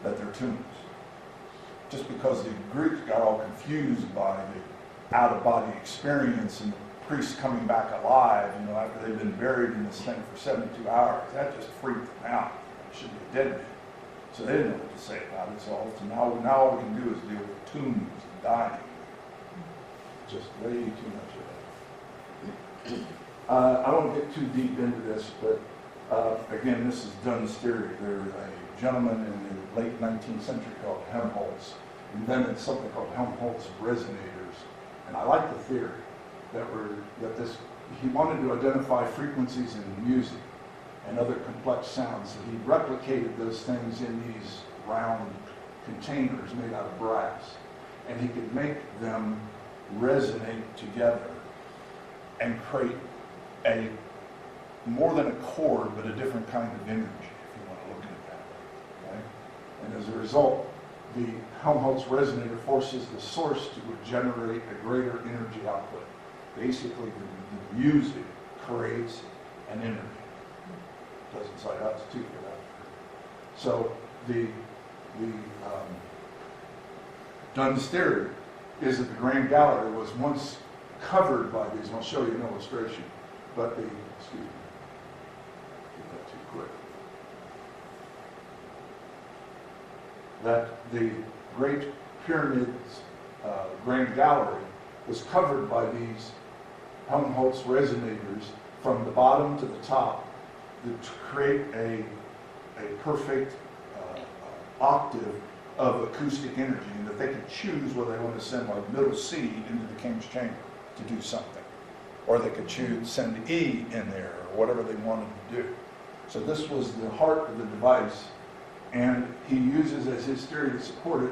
that they're tombs. Just because the Greeks got all confused by the out-of-body experience and the priests coming back alive, after they've been buried in this thing for 72 hours, that just freaked them out. It should be a dead man. So they didn't know what to say about it. So now all we can do is deal with tombs and dying. Just way too much of that. I won't get too deep into this, but again, this is Dunn's theory. There's a gentleman in the late 19th century called Helmholtz, invented something called Helmholtz resonators. And I like the theory he wanted to identify frequencies in music and other complex sounds. So he replicated those things in these round containers made out of brass. And he could make them resonate together and create more than a chord, but a different kind of energy, if you want to look at it that way. Okay? And as a result, the Helmholtz resonator forces the source to generate a greater energy output. Basically, the music creates an energy. Does inside out too for that. So the Dunn's theory is that the Grand Gallery was once covered by these, and I'll show you an illustration, but excuse me, get that too quick. That the Great Pyramid's Grand Gallery was covered by these Helmholtz resonators from the bottom to the top to create a perfect octave of acoustic energy, and that they could choose whether they want to send like middle C into the King's Chamber to do something, or they could send E in there, or whatever they wanted to do. So this was the heart of the device, and he uses as his theory to support it.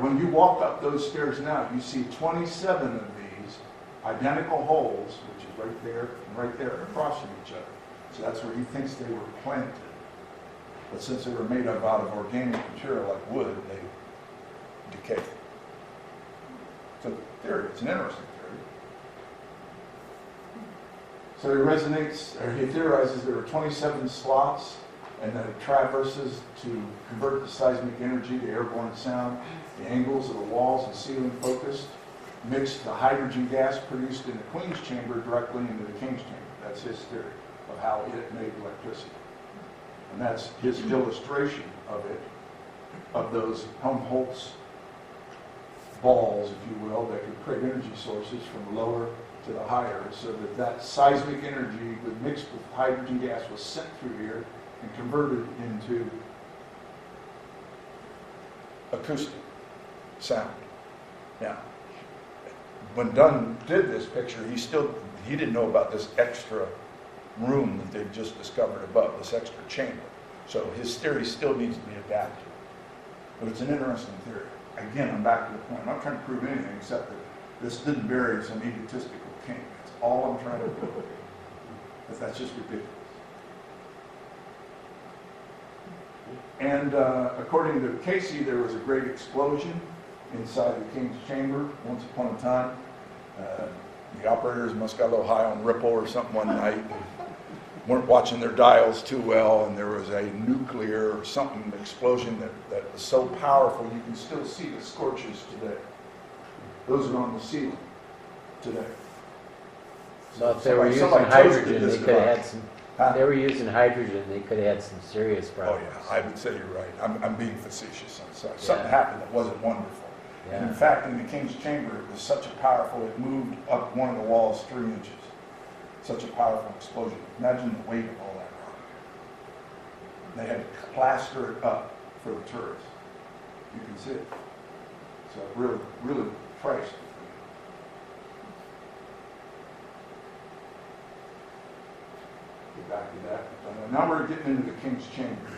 When you walk up those stairs now, you see 27 of these identical holes, which is right there and right there, across from each other. So that's where he thinks they were planted. But since they were made out of organic material like wood, they decay. So theory, it's an interesting theory. So he theorizes there are 27 slots, and that it traverses to convert the seismic energy, the airborne sound, the angles of the walls and ceiling focused, mix the hydrogen gas produced in the Queen's chamber directly into the King's chamber. That's his theory of how it made electricity. And that's his illustration of it, of those Helmholtz balls, if you will, that could create energy sources from lower to the higher, so that seismic energy mixed with hydrogen gas was sent through here and converted into acoustic sound. Now, when Dunn did this picture, he didn't know about this extra room that they've just discovered above, this extra chamber. So his theory still needs to be adapted. But it's an interesting theory. Again, I'm back to the point. I'm not trying to prove anything except that this didn't bury some egotistical king. That's all I'm trying to prove. But that's just ridiculous. And according to Casey, there was a great explosion inside the King's chamber once upon a time. The operators must got a little high on Ripple or something one night. Weren't watching their dials too well, and there was a nuclear or something explosion that was so powerful you can still see the scorches today. Those are on the ceiling today. So if they were using hydrogen, they could have had some. They were using hydrogen, they could have had some serious problems. Oh yeah, I would say you're right. I'm being facetious. I'm sorry. Something happened that wasn't wonderful. Yeah. And in fact, in the King's chamber, it was such a powerful, it moved up one of the walls 3 inches. Such a powerful explosion. Imagine the weight of all that rock. They had to plaster it up for the tourists. You can see it. So really, really priced. Get back to that. Now we're getting into the King's chamber.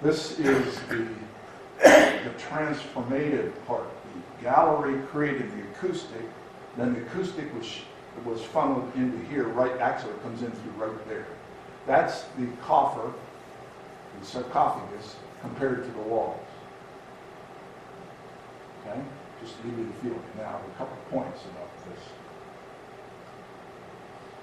This is the transformative part. The gallery created the acoustic, then the acoustic was funneled into here, actually it comes in through right there. That's the coffer, the sarcophagus, compared to the walls. Okay? Just to give you the feeling. Now, a couple of points about this.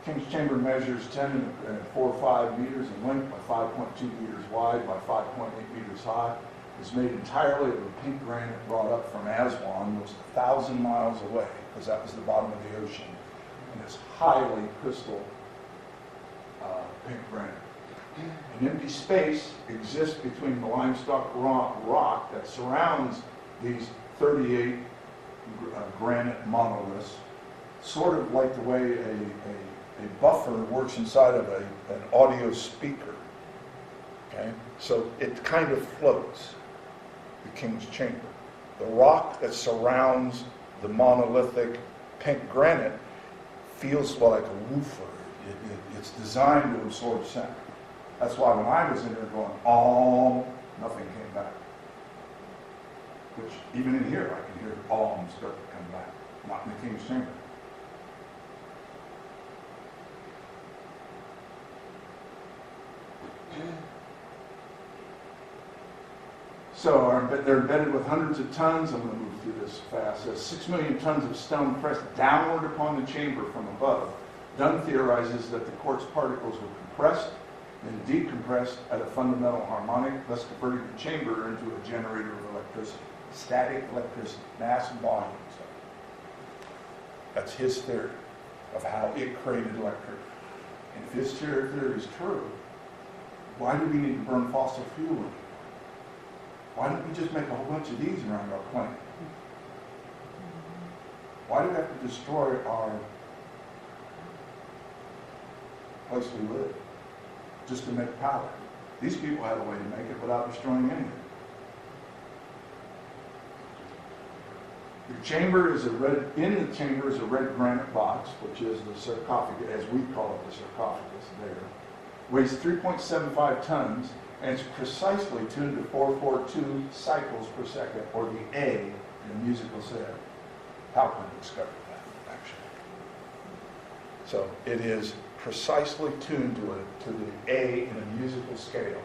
King's Chamber measures 10.45 meters in length by 5.2 meters wide by 5.8 meters high. It's made entirely of a pink granite brought up from Aswan, which is 1,000 miles away, because that was the bottom of the ocean. And it's highly crystal pink granite. An empty space exists between the limestone rock that surrounds these 38 granite monoliths, sort of like the way a buffer works inside of an audio speaker. Okay? So it kind of floats, the King's Chamber. The rock that surrounds the monolithic pink granite feels like a woofer. It's designed to absorb sound. That's why when I was in there going, oh, nothing came back. Which, even in here, I can hear alms start to come back. Not in the King's Chamber. So they're embedded with hundreds of tons. I'm going to move through this fast. So 6 million tons of stone pressed downward upon the chamber from above. Dunn theorizes that the quartz particles were compressed and decompressed at a fundamental harmonic, thus converting the chamber into a generator of electricity. Static electricity, mass and volume. So that's his theory of how it created electricity. And if his theory is true, why do we need to burn fossil fuel anymore? Why don't we just make a whole bunch of these around our planet? Why do we have to destroy our place we live just to make power? These people have a way to make it without destroying anything. The chamber is in the chamber is a red granite box, which is the sarcophagus, as we call it, the sarcophagus there. Weighs 3.75 tons, and it's precisely tuned to 442 cycles per second, or the A in musical set. Halpern discovered that, actually. So it is precisely tuned to the A in a musical scale.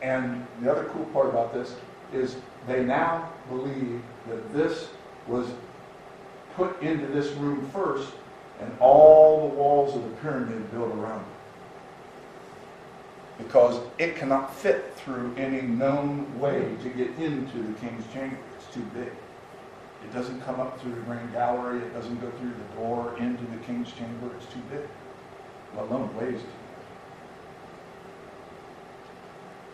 And the other cool part about this is they now believe that this was put into this room first, and all the walls of the pyramid built around it. Because it cannot fit through any known way to get into the King's Chamber. It's too big. It doesn't come up through the Grand Gallery. It doesn't go through the door into the King's Chamber. It's too big. Let alone weighs too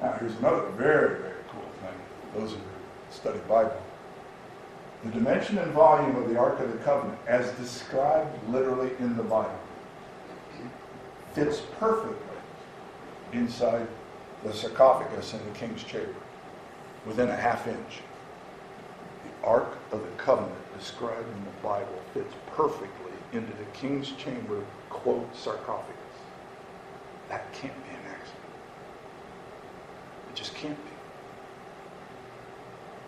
much. Now, here's another very, very cool thing. Those who study Bible. The dimension and volume of the Ark of the Covenant, as described literally in the Bible, fits perfectly inside the sarcophagus in the King's Chamber, within a ½ inch. The Ark of the Covenant described in the Bible fits perfectly into the King's Chamber, quote, sarcophagus. That can't be an accident. It just can't be.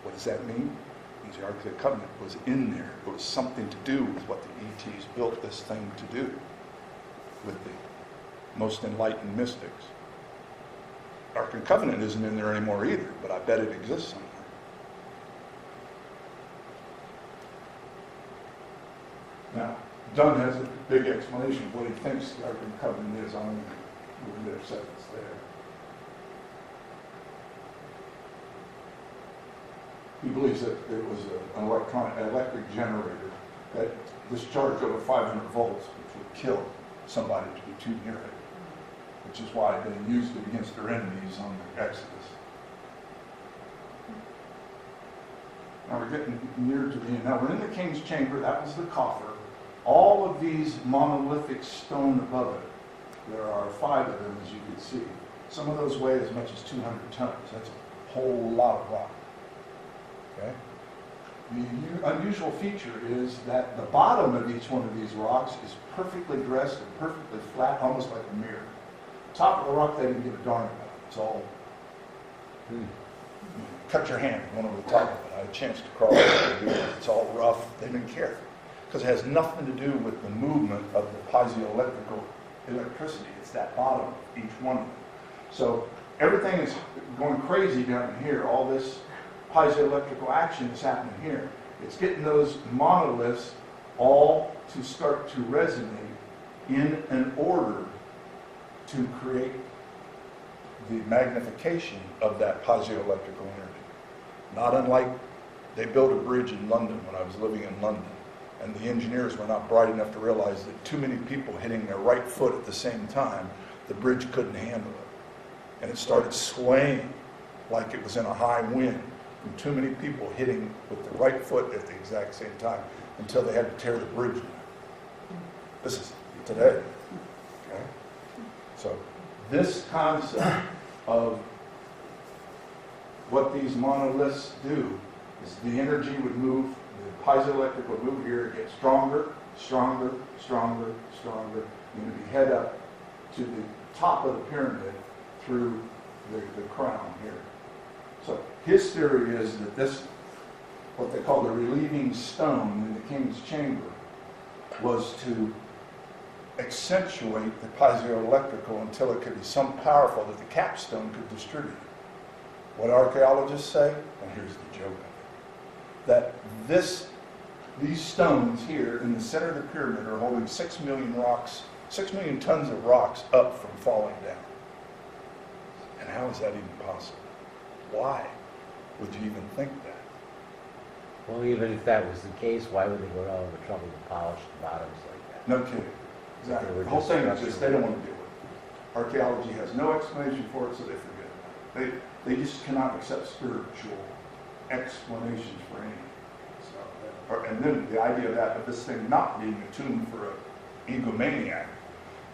What does that mean? It means the Ark of the Covenant was in there. It was something to do with what the ETs built this thing to do with the most enlightened mystics. Ark of the Covenant isn't in there anymore either, but I bet it exists somewhere. Now, Dunn has a big explanation of what he thinks the Ark of the Covenant is. I'm going to move into a sentence there. He believes that it was an electric generator that discharged over 500 volts, which would kill somebody to be too near it, which is why they used it against their enemies on the Exodus. Now we're getting near to the end. Now we're in the King's Chamber. That was the coffer. All of these monolithic stone above it, there are 5 of them, as you can see. Some of those weigh as much as 200 tons. That's a whole lot of rock. Okay? The unusual feature is that the bottom of each one of these rocks is perfectly dressed and perfectly flat, almost like a mirror. Top of the rock, they didn't give a darn about it. It's all, cut your hand going over the top of it. I had a chance to crawl over it. It's all rough. They didn't care. Because it has nothing to do with the movement of the piezoelectrical electricity. It's that bottom of each one of them. So everything is going crazy down here. All this piezoelectrical action is happening here. It's getting those monoliths all to start to resonate in an order to create the magnification of that piezoelectrical energy. Not unlike they built a bridge in London when I was living in London, and the engineers were not bright enough to realize that too many people hitting their right foot at the same time, the bridge couldn't handle it. And it started swaying like it was in a high wind from too many people hitting with the right foot at the exact same time until they had to tear the bridge down. This is today. Okay? So this concept of what these monoliths do is the energy would move, the piezoelectric would move here, it gets stronger, stronger, stronger, stronger. You're going to be head up to the top of the pyramid through the crown here. So his theory is that this, what they call the relieving stone in the king's chamber, was to accentuate the piezoelectrical until it could be so powerful that the capstone could distribute it. What archaeologists say, and here's the joke of it, that these stones here in the center of the pyramid are holding 6 million rocks, 6 million tons of rocks up from falling down. And how is that even possible? Why would you even think that? Well, even if that was the case, why would they go to all the trouble to polish the bottoms like that? No kidding. Exactly. The whole thing is just they don't want to deal with it. Archaeology has no explanation for it, so they forget about it. They just cannot accept spiritual explanations for anything. So, and then the idea of this thing not being a tomb for an egomaniac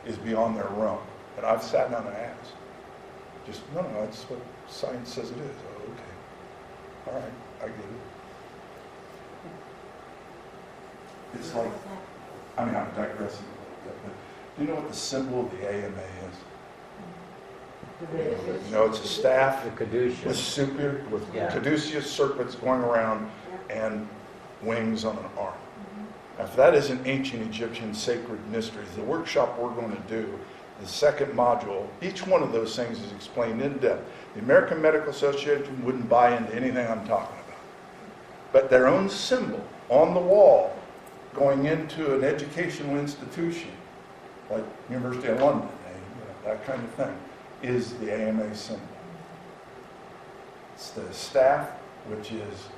is beyond their realm. And I've sat down and asked. Just, no, that's what science says it is. Oh, okay. All right, I get it. It's like, I mean, I'm digressing a little bit, but do you know what the symbol of the AMA is? You know, it's a staff The caduceus. with Yeah. caduceus serpents going around and wings on an arm. Now, if that isn't ancient Egyptian sacred mysteries, the workshop we're going to do, the second module, each one of those things is explained in depth. The American Medical Association wouldn't buy into anything I'm talking about. But their own symbol on the wall going into an educational institution like University of London, that kind of thing, is the AMA symbol. It's the staff, which is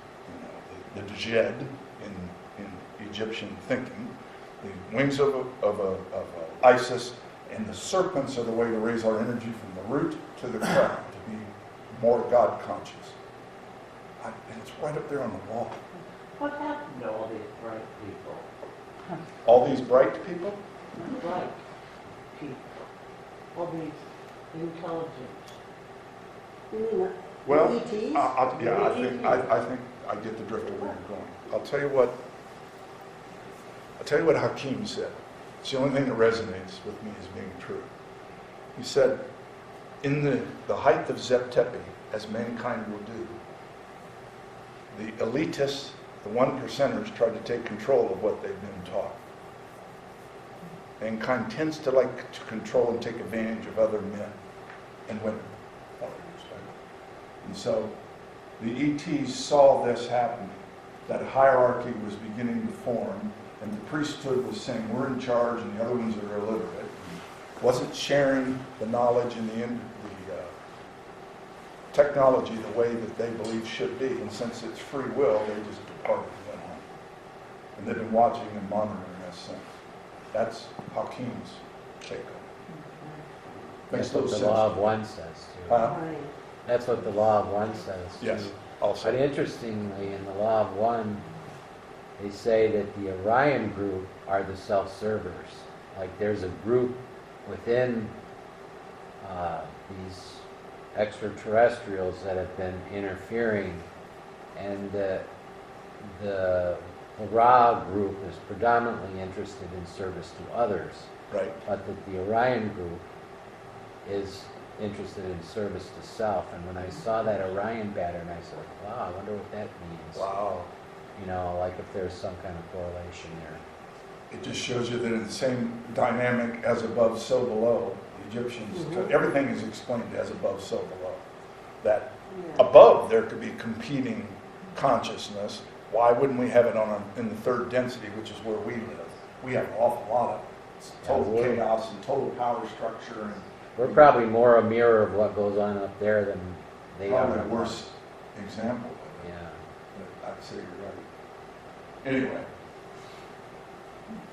the djed in Egyptian thinking, the wings of Isis, and the serpents are the way to raise our energy from the root to the crown, to be more God conscious. And it's right up there on the wall. What happened to all these bright people? All these bright people? Bright people. All these intelligent. You mean Well, ETs? I think I get the drift of where you're going. I'll tell you what Hakim said. It's the only thing that resonates with me as being true. He said, in the height of Zep-Tepi, as mankind will do, the elitists, the 1%ers, tried to take control of what they've been taught. Mankind tends to like to control and take advantage of other men and women. And so the ETs saw this happening, that hierarchy was beginning to form, and the priesthood was saying, we're in charge, and the other ones are illiterate. Wasn't sharing the knowledge and the technology the way that they believe should be. And since it's free will, they just departed and went home. And they've been watching and monitoring us since. That's Hakim's take on it. Makes That's no what the sense. law of one says, too. Right. That's what the law of one says, too. Yes, also. But interestingly, in the law of one, they say that the Orion group are the self-servers. Like there's a group within these extraterrestrials that have been interfering, and the Ra group is predominantly interested in service to others, Right. but that the Orion group is interested in service to self. And when I saw that Orion pattern, I said, wow, I wonder what that means. Wow. You know, like if there's some kind of correlation there. It just shows you that in the same dynamic, as above, so below, the Egyptians, everything is explained as above, so below. That Yeah. Above, there could be competing consciousness. Why wouldn't we have it in the third density, which is where we live? We have an awful lot of total Yeah, chaos and total power structure, and We're probably more a mirror of what goes on up there than they probably are. the worst example of it. Yeah. But I'd say you're right. Anyway,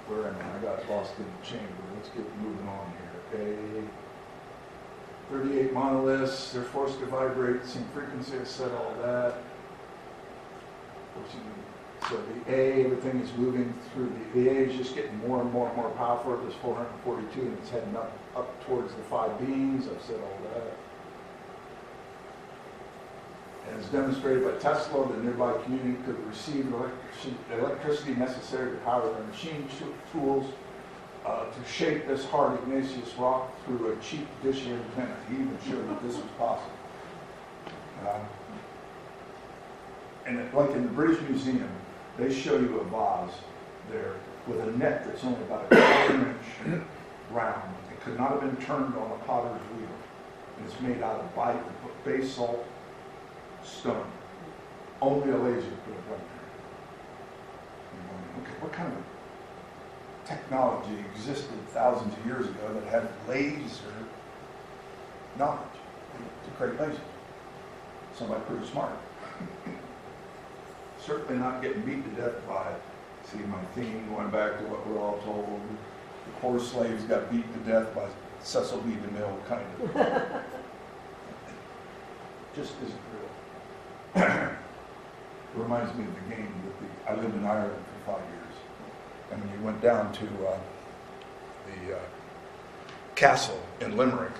where am I? I got lost in the chamber. Let's get moving on here. Okay. 38 monoliths, they're forced to vibrate, same frequency, I said all that. So the A, everything is moving through, the A is just getting more and more and more powerful. There's 442 and it's heading up towards the 5 beams, I've said all that. And as demonstrated by Tesla, the nearby community could receive electricity necessary to power their machine tools to shape this hard igneous rock through a cheap dish antenna. He even showed that this was possible. Like in the British Museum, they show you a vase there with a neck that's only about a quarter-inch round. It could not have been turned on a potter's wheel. And it's made out of basalt stone. Only a laser could have done that. Okay, what kind of technology existed thousands of years ago that had laser knowledge to create lasers? Somebody pretty smart. Certainly not getting beat to death by, see my theme going back to what we're all told, the poor slaves got beat to death by Cecil B. DeMille, kind of. Just isn't real. It reminds me of the game that I lived in Ireland for 5 years. And when you went down to the castle in Limerick,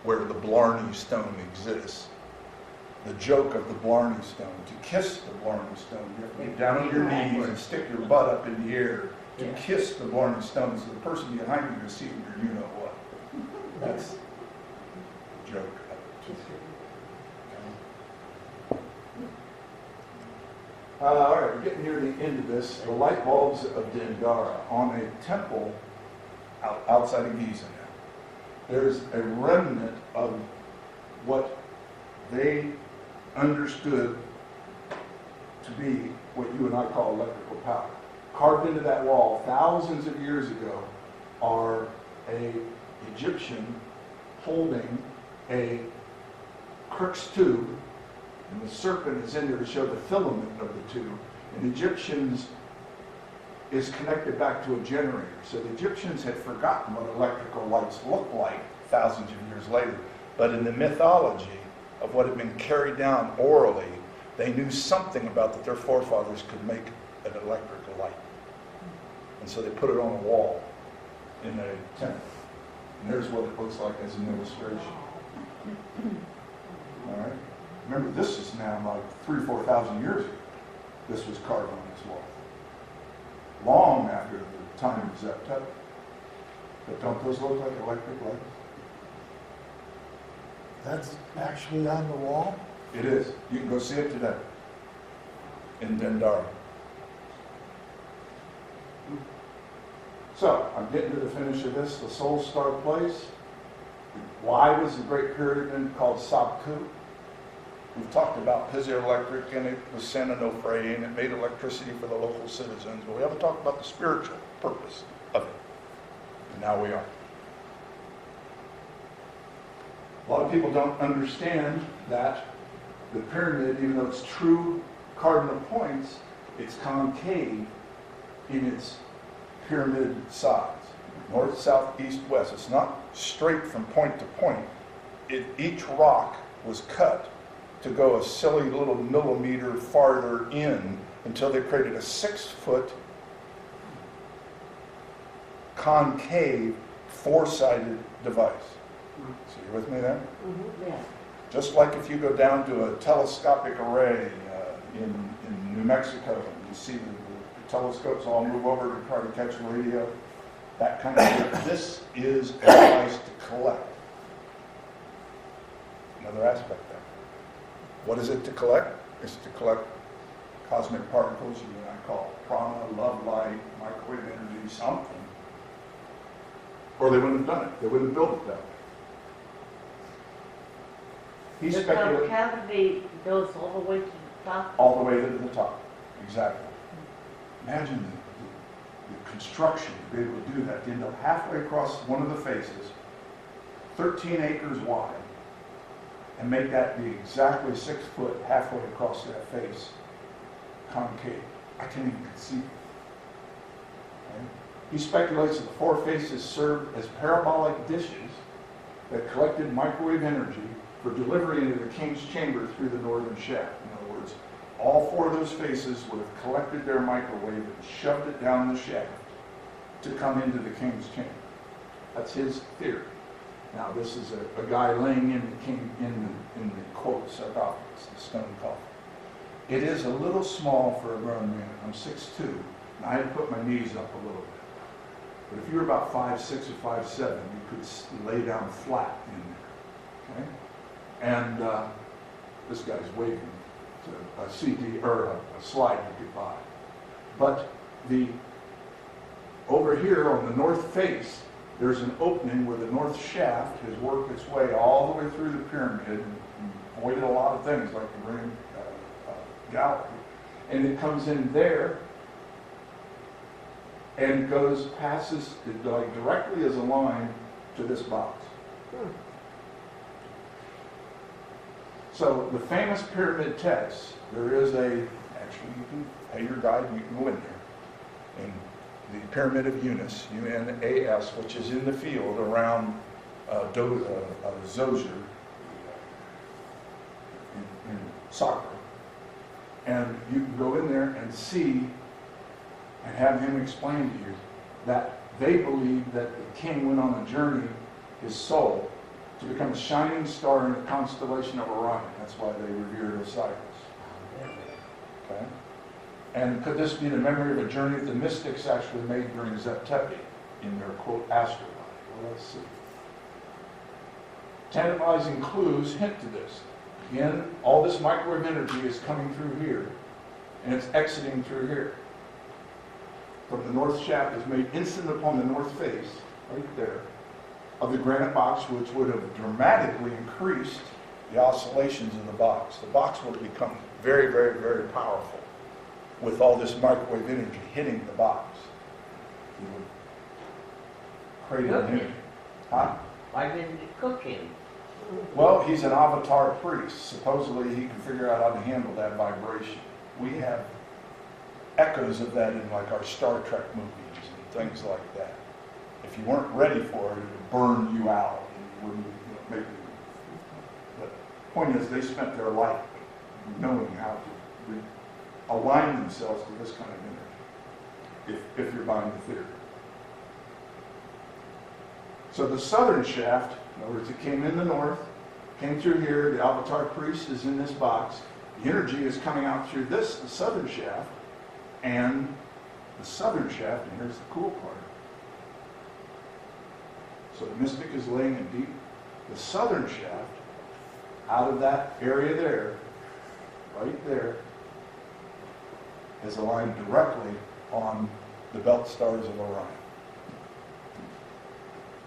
where the Blarney Stone exists, the joke of the Blarney Stone, to kiss the Blarney Stone, you have to get down on your knees and stick your butt up in the air to kiss the Blarney Stone so the person behind you is seeing your you-know-what. That's the joke. All right, we're getting near the end of this. The light bulbs of Dendara on a temple outside of Giza now. There's a remnant of what they understood to be what you and I call electrical power. Carved into that wall thousands of years ago are an Egyptian holding a Crookes tube, and the serpent is in there to show the filament of the tube. And Egyptians is connected back to a generator. So the Egyptians had forgotten what electrical lights looked like thousands of years later. But in the mythology of what had been carried down orally, they knew something about that their forefathers could make an electrical light. And so they put it on a wall in a temple. And there's what it looks like as an illustration. All right? Remember, this is now like 3,000 or 4,000 years ago. This was carved on this wall. Long after the time of Zeptet. But don't those look like electric lights? That's actually on the wall? It is. You can go see it today in Dendara. So, I'm getting to the finish of this. The Soul Star Place. Why was the Great Pyramid called Sabkhu? We've talked about piezoelectric, and it was Santa Onofre, and it made electricity for the local citizens, but we haven't talked about the spiritual purpose of it. And now we are. A lot of people don't understand that the pyramid, even though it's true cardinal points, it's concave in its pyramid sides. North, south, east, west. It's not straight from point to point. Each rock was cut to go a silly little millimeter farther in until they created a 6-foot concave 4-sided device. So you with me there? Mm-hmm. Yeah. Just like if you go down to a telescopic array in New Mexico, and you see the telescopes all move over to try to catch radio, that kind of thing. This is a device to collect. Another aspect there. What is it to collect? It's to collect cosmic particles you and I call prana, love light, microwave energy, something. Or they wouldn't have done it. They wouldn't have built it that way. He The speculated cavity goes all the way to the top. all the way to the top. Exactly. Imagine the construction to be able to do that, to end up halfway across one of the faces, 13 acres wide, and make that be exactly 6 foot halfway across that face, concave. I can't even conceive it. Okay? He speculates that the 4 faces served as parabolic dishes that collected microwave energy for delivery into the king's chamber through the northern shaft. In other words, all 4 of those faces would have collected their microwave and shoved it down the shaft to come into the king's chamber. That's his theory. Now, this is a guy laying in the king in the quote sarcophagus, the stone coffin. It is a little small for a grown man. I'm 6'2", and I had to put my knees up a little bit. But if you were about 5'6" or 5'7", you could lay down flat in there. Okay? And this guy's waving to a CD or a slide you could buy. But over here on the north face, there's an opening where the north shaft has worked its way all the way through the pyramid and avoided a lot of things like the Grand Gallery. And it comes in there and passes like directly as a line to this box. So the famous pyramid text, there is actually you can pay your guide and you can go in there. And the Pyramid of Unas, U-N-A-S, which is in the field around Zoser in Sabkhu. And you can go in there and see and have him explain to you that they believe that the king went on a journey, his soul, to become a shining star in the constellation of Orion. That's why they revered Osiris. Okay? And could this be the memory of a journey that the mystics actually made during Zeptepi in their, quote, astral body? Well, let's see. Tantalizing clues hint to this. Again, all this microwave energy is coming through here, and it's exiting through here. From the north shaft is made instant upon the north face, right there, of the granite box, which would have dramatically increased the oscillations in the box. The box would have become very, very, very powerful with all this microwave energy hitting the box. It would create an energy. Huh? Why didn't it cook him? Well, he's an avatar priest. Supposedly he can figure out how to handle that vibration. We have echoes of that in like our Star Trek movies and things like that. If you weren't ready for it, it would burn you out. And you wouldn't, make it. The point is, they spent their life knowing how to align themselves to this kind of energy, if you're buying the theory. So the southern shaft, in other words, it came in the north, came through here, the avatar priest is in this box, the energy is coming out through this, the southern shaft, and the southern shaft, and here's the cool part. So the mystic is laying it deep. The southern shaft, out of that area there, right there, is aligned directly on the belt stars of Orion.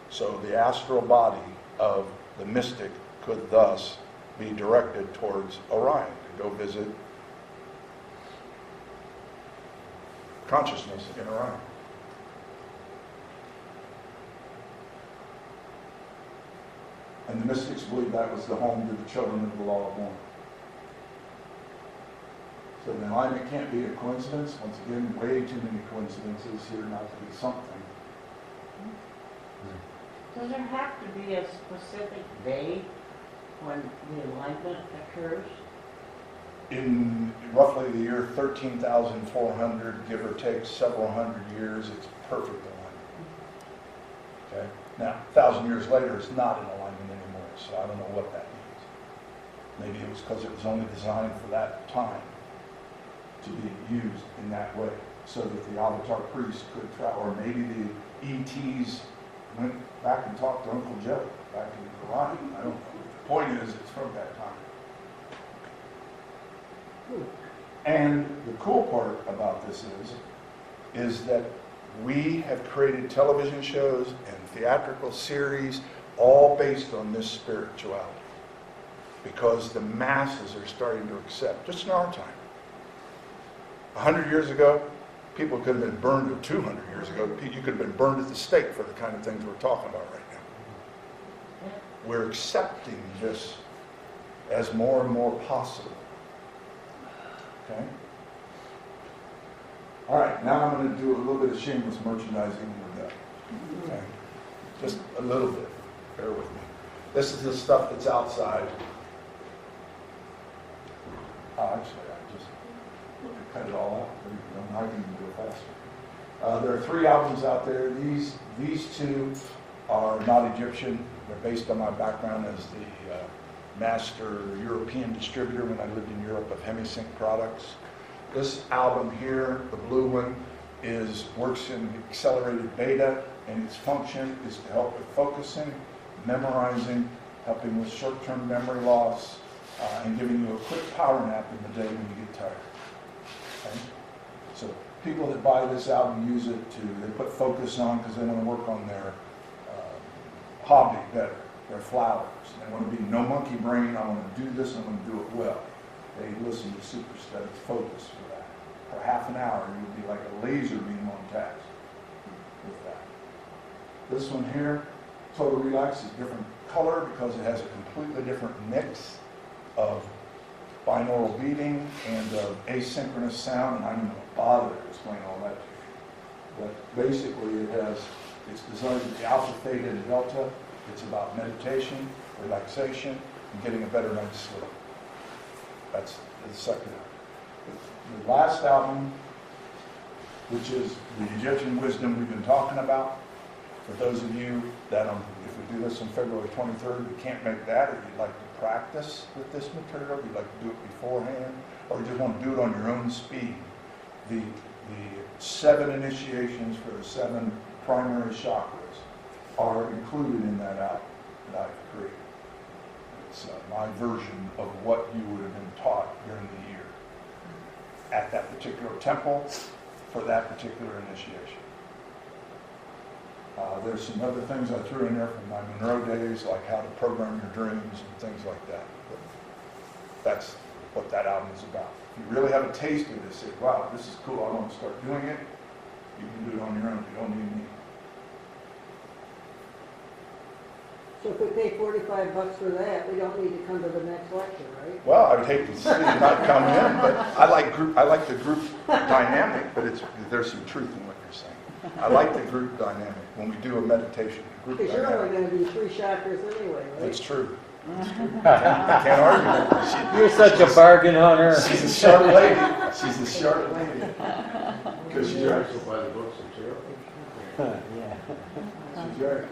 So the astral body of the mystic could thus be directed towards Orion to go visit consciousness in Orion. And the mystics believed that was the home to the children of the law of one. So the alignment can't be a coincidence. Once again, way too many coincidences here not to be something. Does there have to be a specific day when the alignment occurs? In roughly the year 13,400, give or take several hundred years, it's perfect alignment. Okay? Now, 1,000 years later, it's not in alignment anymore, so I don't know what that means. Maybe it was because it was only designed for that time to be used in that way, so that the avatar priest could travel, or maybe the ETs went back and talked to Uncle Joe back in Orion. I don't know. The point is, it's from that time. And the cool part about this is that we have created television shows and theatrical series all based on this spirituality. because the masses are starting to accept, just in our time. 100 years ago, people could have been burned, or 200 years ago, you could have been burned at the stake for the kind of things we're talking about right now. We're accepting this as more and more possible. Okay? All right, now I'm going to do a little bit of shameless merchandising with that. Okay? Just a little bit. Bear with me. This is the stuff that's outside. Oh, actually, I just cut it all out. I can do it faster. There are 3 albums out there. These 2 are not Egyptian. They're based on my background as the master European distributor when I lived in Europe of Hemisync products. This album here, the blue one, works in accelerated beta, and its function is to help with focusing, memorizing, helping with short-term memory loss, and giving you a quick power nap in the day when you get tired. Okay? So people that buy this album use it they put focus on because they want to work on their hobby better, their flowers. They want to be no monkey brain, I want to do this, and I want to do it well. They listen to Super Study Focus for that. For half an hour, you'll be like a laser beam on task with that. This one here, Total Relax, is a different color because it has a completely different mix of binaural beating and asynchronous sound, and I'm going to bother to explain all that to you. But basically it's designed to be alpha, theta, and delta. It's about meditation, relaxation, and getting a better night's sleep. That's the second album. The last album, which is the Egyptian wisdom we've been talking about. For those of you that, if we do this on February 23rd, you can't make that, or you'd like to practice with this material, you'd like to do it beforehand, or you just want to do it on your own speed, the 7 initiations for the 7 primary chakras are included in that album that I've created. It's my version of what you would have been taught during the year at that particular temple for that particular initiation. There's some other things I threw in there from my Monroe days, like how to program your dreams and things like that. But that's what that album is about. If you really have a taste of this, say, wow, this is cool, I want to start doing it, you can do it on your own. You don't need me. So if we pay $45 for that, we don't need to come to the next lecture, right? Well, I would hate to see you not come in, but I like the group dynamic, but there's some truth in what you're saying. I like the group dynamic when we do a meditation. Because you're only going to do 3 chakras anyway, right? That's true. I can't argue. You're such a bargain hunter. She's a sharp lady. She's a sharp lady. Because she's right. Buy the books and material. Yeah. She's right.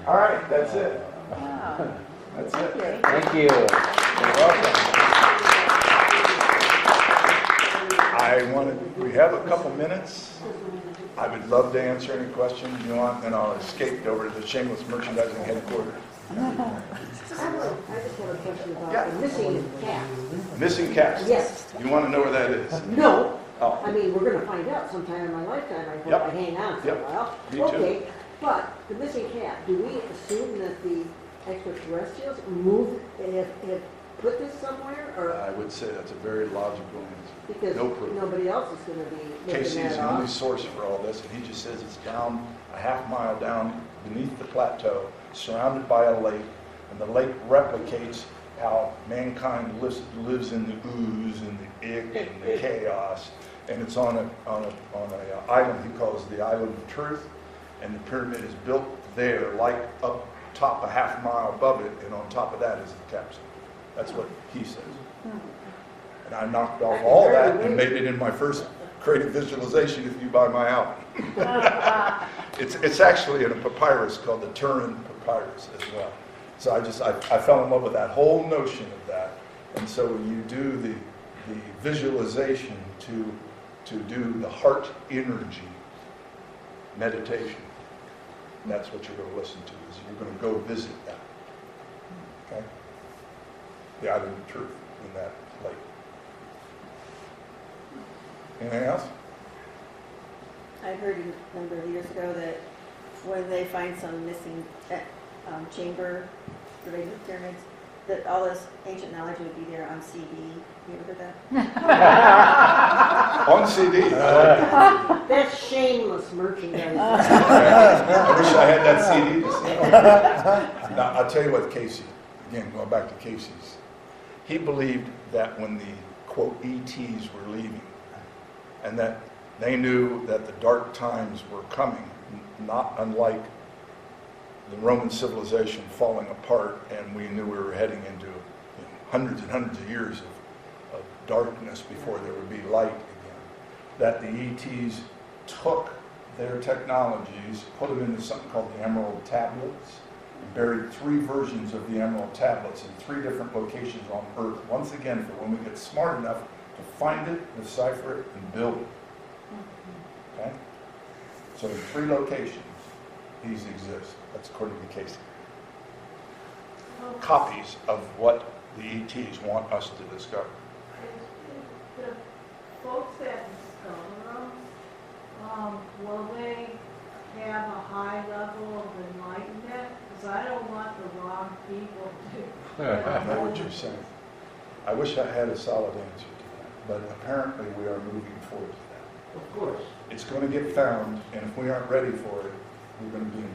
All right, that's it. Wow. That's it. Thank you. You're welcome. We have a couple minutes. I would love to answer any questions you want, and I'll escape over to the Shameless Merchandising Headquarters. I just have a question about Yeah. the missing cat. Missing cats. Yes. You want to know where that is? No. Oh. I mean, we're going to find out sometime in my lifetime. I hope Yep. I hang on for Yep. a while. Me too. Okay, but the missing cat, do we assume that the extraterrestrials have put this somewhere? Or I would say that's a very logical answer. because No proof. nobody else is going to be looking Casey is that the only off? source for all this, and he just says it's down a half mile down beneath the plateau, surrounded by a lake, and the lake replicates how mankind lives in the ooze and the ick and the chaos, and it's on an island he calls the Island of Truth, and the pyramid is built there, like up top a half mile above it, and on top of that is the capsule. That's what he says. And I knocked off all that and made it in my first creative visualization if you buy my album. It's actually in a papyrus called the Turin Papyrus as well. So I fell in love with that whole notion of that. And so when you do the visualization to do the heart energy meditation, that's what you're going to listen to, is you're going to go visit that. Okay? The Island of Truth in that lake. Anything else? I heard a number of years ago that when they find some missing chamber related to pyramids, that all this ancient knowledge would be there on CD. You ever heard that? On CD. I like that. That's shameless merchandising. I wish I had that CD to see. Now, I'll tell you what Casey, again, going back to Casey's, he believed that when the, quote, ETs were leaving, and that they knew that the dark times were coming, not unlike the Roman civilization falling apart, and we knew we were heading into hundreds and hundreds of years of darkness before there would be light again. That the ETs took their technologies, put them into something called the Emerald Tablets, and buried 3 versions of the Emerald Tablets in 3 different locations on Earth. Once again, for when we get smart enough to find it, decipher it, and build it. Okay? So in 3 locations, these exist. That's according to Casey. Copies of what the ETs want us to discover. The folks that discover them, will they have a high level of enlightenment? Because I don't want the wrong people to. I know what you're saying. I wish I had a solid answer to that, but apparently we are moving towards that. Of course. It's going to get found, and if we aren't ready for it, we're going to be in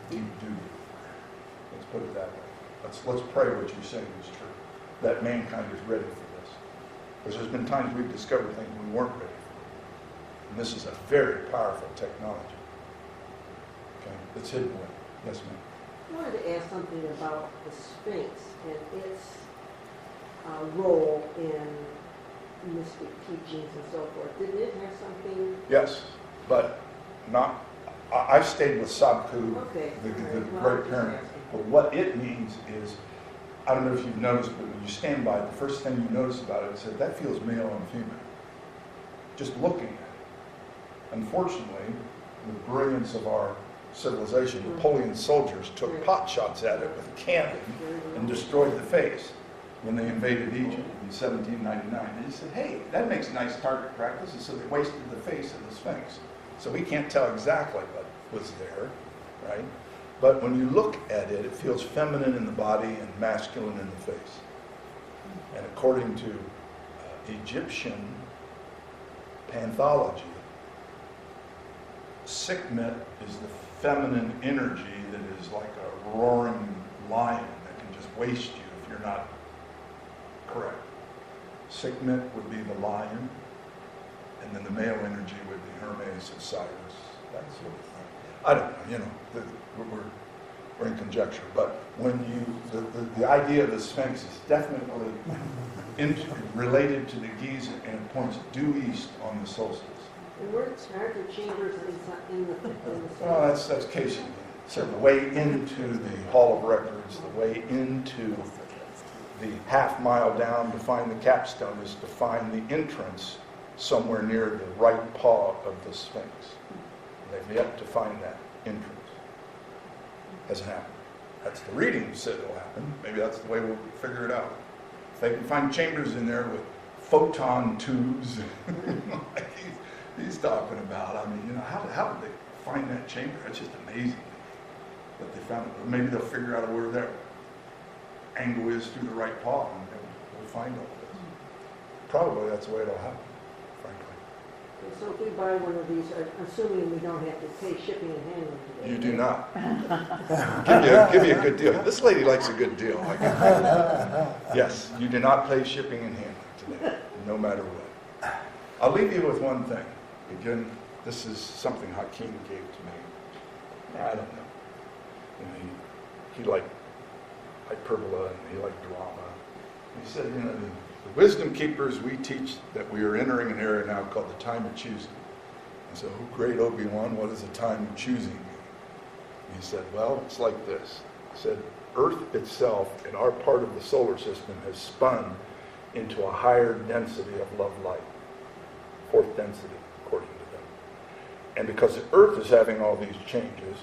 deep doo. Let's put it that way. Let's pray what you're saying is true, that mankind is ready for this. Because there's been times we've discovered things we weren't ready for. And this is a very powerful technology. Okay, it's hidden away. Yes, ma'am. I wanted to ask something about the Sphinx and its role in mystic teachings and so forth. Didn't it have something? Yes, but not. I've stayed with Sabkhu, Okay. the Well, great pyramid. But what it means is, I don't know if you've noticed, but when you stand by it, the first thing you notice about it is that that feels male and female. Just looking at it. Unfortunately, the brilliance of our civilization, Napoleon's soldiers took pot shots at it with a cannon and destroyed the face when they invaded Egypt in 1799. They said, hey, that makes nice target practice, and so they wasted the face of the Sphinx. So we can't tell exactly what was there, right? But when you look at it, it feels feminine in the body and masculine in the face. And according to Egyptian panthology, Sekhmet is the feminine energy that is like a roaring lion that can just waste you if you're not correct. Sekhmet would be the lion, and then the male energy would be Hermes, Osiris, that sort of thing. I don't know, we're in conjecture, but when the idea of the Sphinx is definitely related to the Giza, and it points due east on the solstice. And aren't there chambers in the Sphinx? Well, that's Casey. So the way into the Hall of Records, the way into the half mile down to find the capstone is to find the entrance somewhere near the right paw of the Sphinx. They've yet to find that entrance. Hasn't happened. That's the reading said it'll happen. Maybe that's the way we'll figure it out. If they can find chambers in there with photon tubes, like he's talking about. I mean, how did they find that chamber? That's just amazing that they found it. Maybe they'll figure out where their angle is through the right paw, and we'll find all this. Probably that's the way it'll happen, frankly. And so if we buy one of these, assuming we don't have to pay shipping and handling today. You do not. give you a good deal. This lady likes a good deal. Yes, you do not pay shipping and handling today, no matter what. I'll leave you with one thing. Again, this is something Hakeem gave to me. I don't know. He liked hyperbola and he liked drama. He said, the wisdom keepers, we teach that we are entering an era now called the time of choosing. I said, oh, great Obi-Wan, what does the time of choosing mean? He said, well, it's like this. He said, Earth itself and our part of the solar system has spun into a higher density of love light. 4th density, according to them. And because the Earth is having all these changes,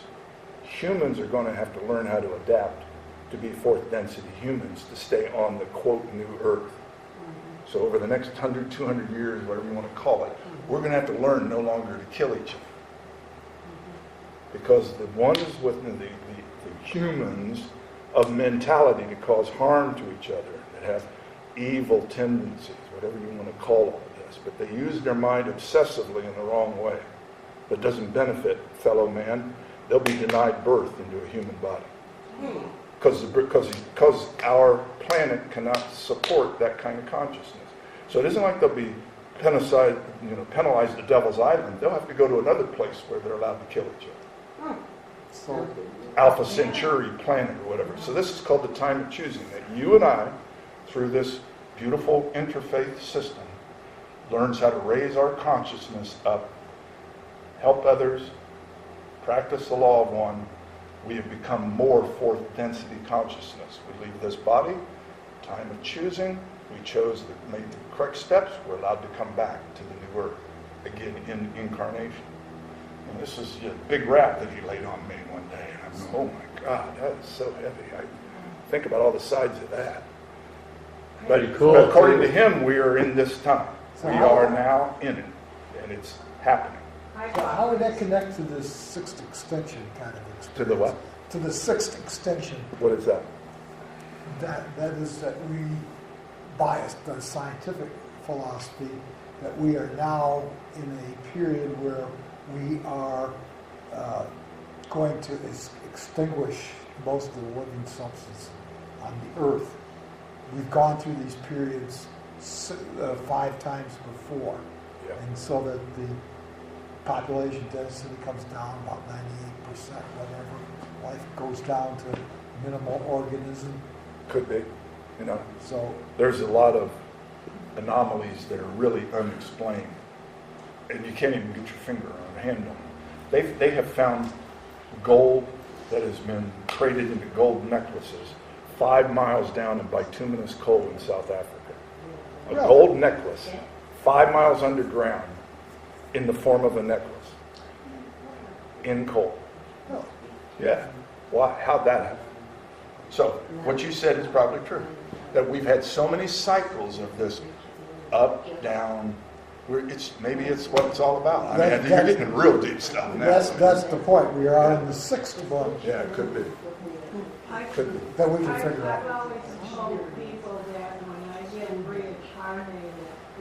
humans are going to have to learn how to adapt to be 4th density humans to stay on the, quote, new Earth. So over the next 100, 200 years, whatever you want to call it, we're going to have to learn no longer to kill each other. Because the ones with the humans of mentality to cause harm to each other, that have evil tendencies, whatever you want to call all of this. But they use their mind obsessively in the wrong way. That doesn't benefit fellow man. They'll be denied birth into a human body. Because our planet cannot support that kind of consciousness. So it isn't like they'll be penalized at Devil's Island. They'll have to go to another place where they're allowed to kill each other. So, Alpha Centauri planet or whatever. So this is called the time of choosing. That you and I, through this beautiful interfaith system, learns how to raise our consciousness up, help others, practice the law of one. We have become more fourth density consciousness. We leave this body, time of choosing. We made the correct steps. We're allowed to come back to the new earth, again in incarnation. And this is a big rap that he laid on me one day. And I'm going, oh my God, that is so heavy. I think about all the sides of that. But, cool, but according too. to him, we are in this time. So We how- are now in it, and it's happening. so how would that connect to this sixth extension kind of experience? To the what? To the sixth extension. What is that? That is that we biased the scientific philosophy that we are now in a period where we are going to extinguish most of the living substance on the earth. We've gone through these periods 5 times before. Yeah. And so that the population density comes down about 98%, whatever. Life goes down to minimal organism. Could be. So There's a lot of anomalies that are really unexplained, and you can't even get your finger on a hand on them. They have found gold that has been traded into gold necklaces 5 miles down in bituminous coal in South Africa. A Really? gold necklace 5 miles underground in the form of a necklace in coal. no, Yeah. Why? How'd that happen? So, what you said is probably true. That we've had so many cycles of this up, down, maybe it's what it's all about. I mean, you're getting real deep stuff now. that's the point. We are in the sixth one Yeah, it could be. Could be. that we can figure I've out. always told people that when I get reincarnated,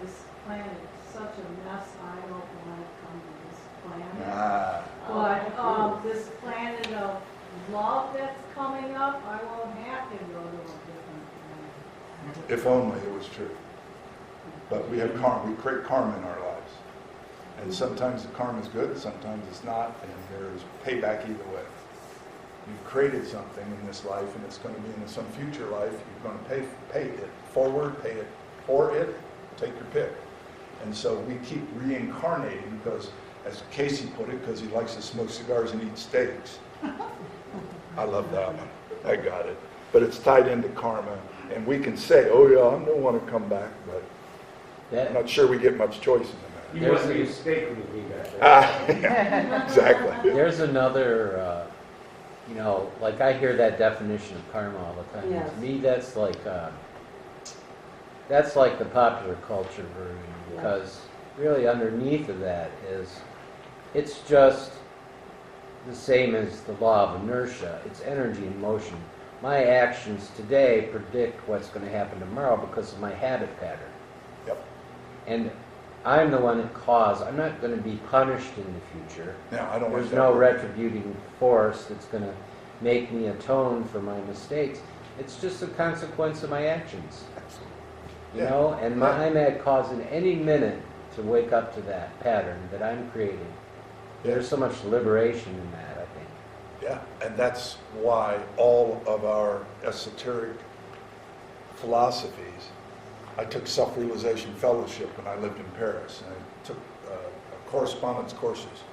this planet is such a mess, I don't want to come to this planet. But this planet of love that's coming up, I won't have to go to a different planet. If only it was true. But we have karma. We create karma in our lives. And sometimes the karma is good, sometimes it's not, and there's payback either way. You've created something in this life, and it's going to be in some future life. You're going to pay it forward, pay it for it, take your pick. And so we keep reincarnating because, as Casey put it, because he likes to smoke cigars and eat steaks. I love that one. I got it. But it's tied into karma. And we can say, oh yeah, I don't want to come back, but I'm not sure we get much choice in the matter. You must be a steak when you got that. Exactly. There's another, like I hear that definition of karma all the time. Yes. To me, that's like the popular culture version, because really underneath of that it's just the same as the law of inertia. It's energy in motion. My actions today predict what's going to happen tomorrow because of my habit pattern. Yep. And I'm the one that caused. I'm not going to be punished in the future. Now, I don't There's like that no word. retributing force that's going to make me atone for my mistakes. It's just a consequence of my actions. You Yeah. know, and I'm at cause in any minute to wake up to that pattern that I'm creating. Yeah. There's so much liberation in that, I think. Yeah, and that's why all of our esoteric philosophies, I took self-realization fellowship when I lived in Paris, and I took correspondence courses,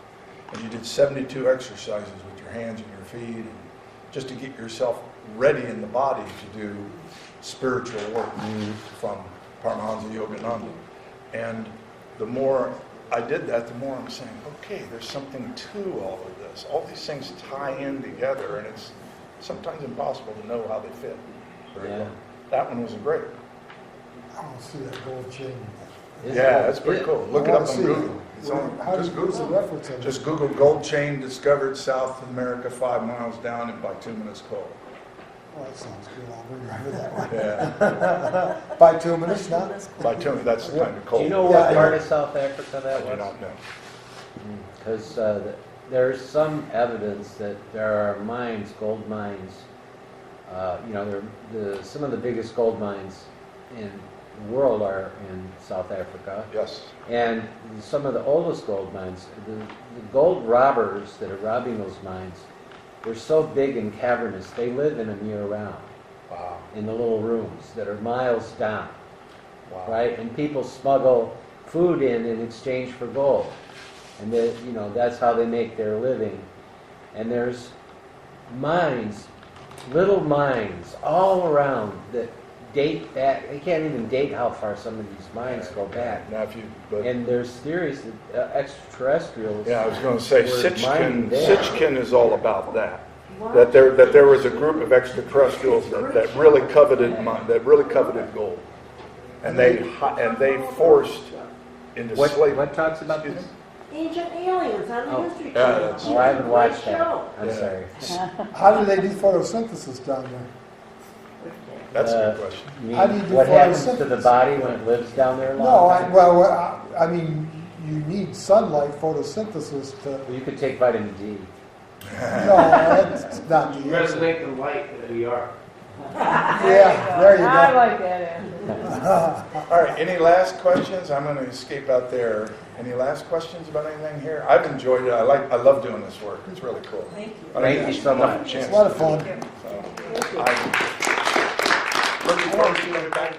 and you did 72 exercises with your hands and your feet, and just to get yourself ready in the body to do spiritual work from Paramahansa Yogananda. And the more I did that, the more I'm saying, okay, there's something to all of this. All these things tie in together, and it's sometimes impossible to know how they fit. Very well. That one was great. I don't see that gold chain. Yeah, that's pretty cool. Look it I up wanna on see Google. it. It's on, How do just you use the Google. reference of it? Just Google gold chain discovered South America 5 miles down in bituminous coal. Well, that sounds good. I'll be driving that way. Yeah, Bituminous, not? bitumen, that's kind of cold. Do you know Yeah, what part of South Africa I that do was? not know. Because there's some evidence that there are mines, gold mines. Some of the biggest gold mines in the world are in South Africa. Yes. And some of the oldest gold mines, the gold robbers that are robbing those mines, they're so big and cavernous, they live in them year-round, Wow. in the little rooms that are miles down, Wow. right? And people smuggle food in exchange for gold. And that's how they make their living. And there's mines, little mines, all around that date back. They can't even date how far some of these mines go back. Now, but And there's theories that extraterrestrials. yeah, I was going to say were mining there. Sitchkin is all about that. That there was a group of extraterrestrials that really coveted gold, and they forced into slavery. What talks about this? Ancient aliens on the Oh. History Yeah, Channel. that's- Oh, I haven't watched that. Show. I'm Yeah. sorry. How do they do photosynthesis down there? That's a good question. You mean, How do you do what happens to the photosynthesis? body when it lives down there a No, long time? I mean, you need sunlight photosynthesis to, Well, you could take vitamin D. no, that's not the answer. Resonate the light that we are. Yeah, there you I go. like that answer. All right, any last questions? I'm going to escape out there. Any last questions about anything here? I've enjoyed it. I love doing this work. It's really cool. Thank you. I don't Thank get you so enough much. chance It's a lot of to fun. do it. So, I'm looking forward to it back.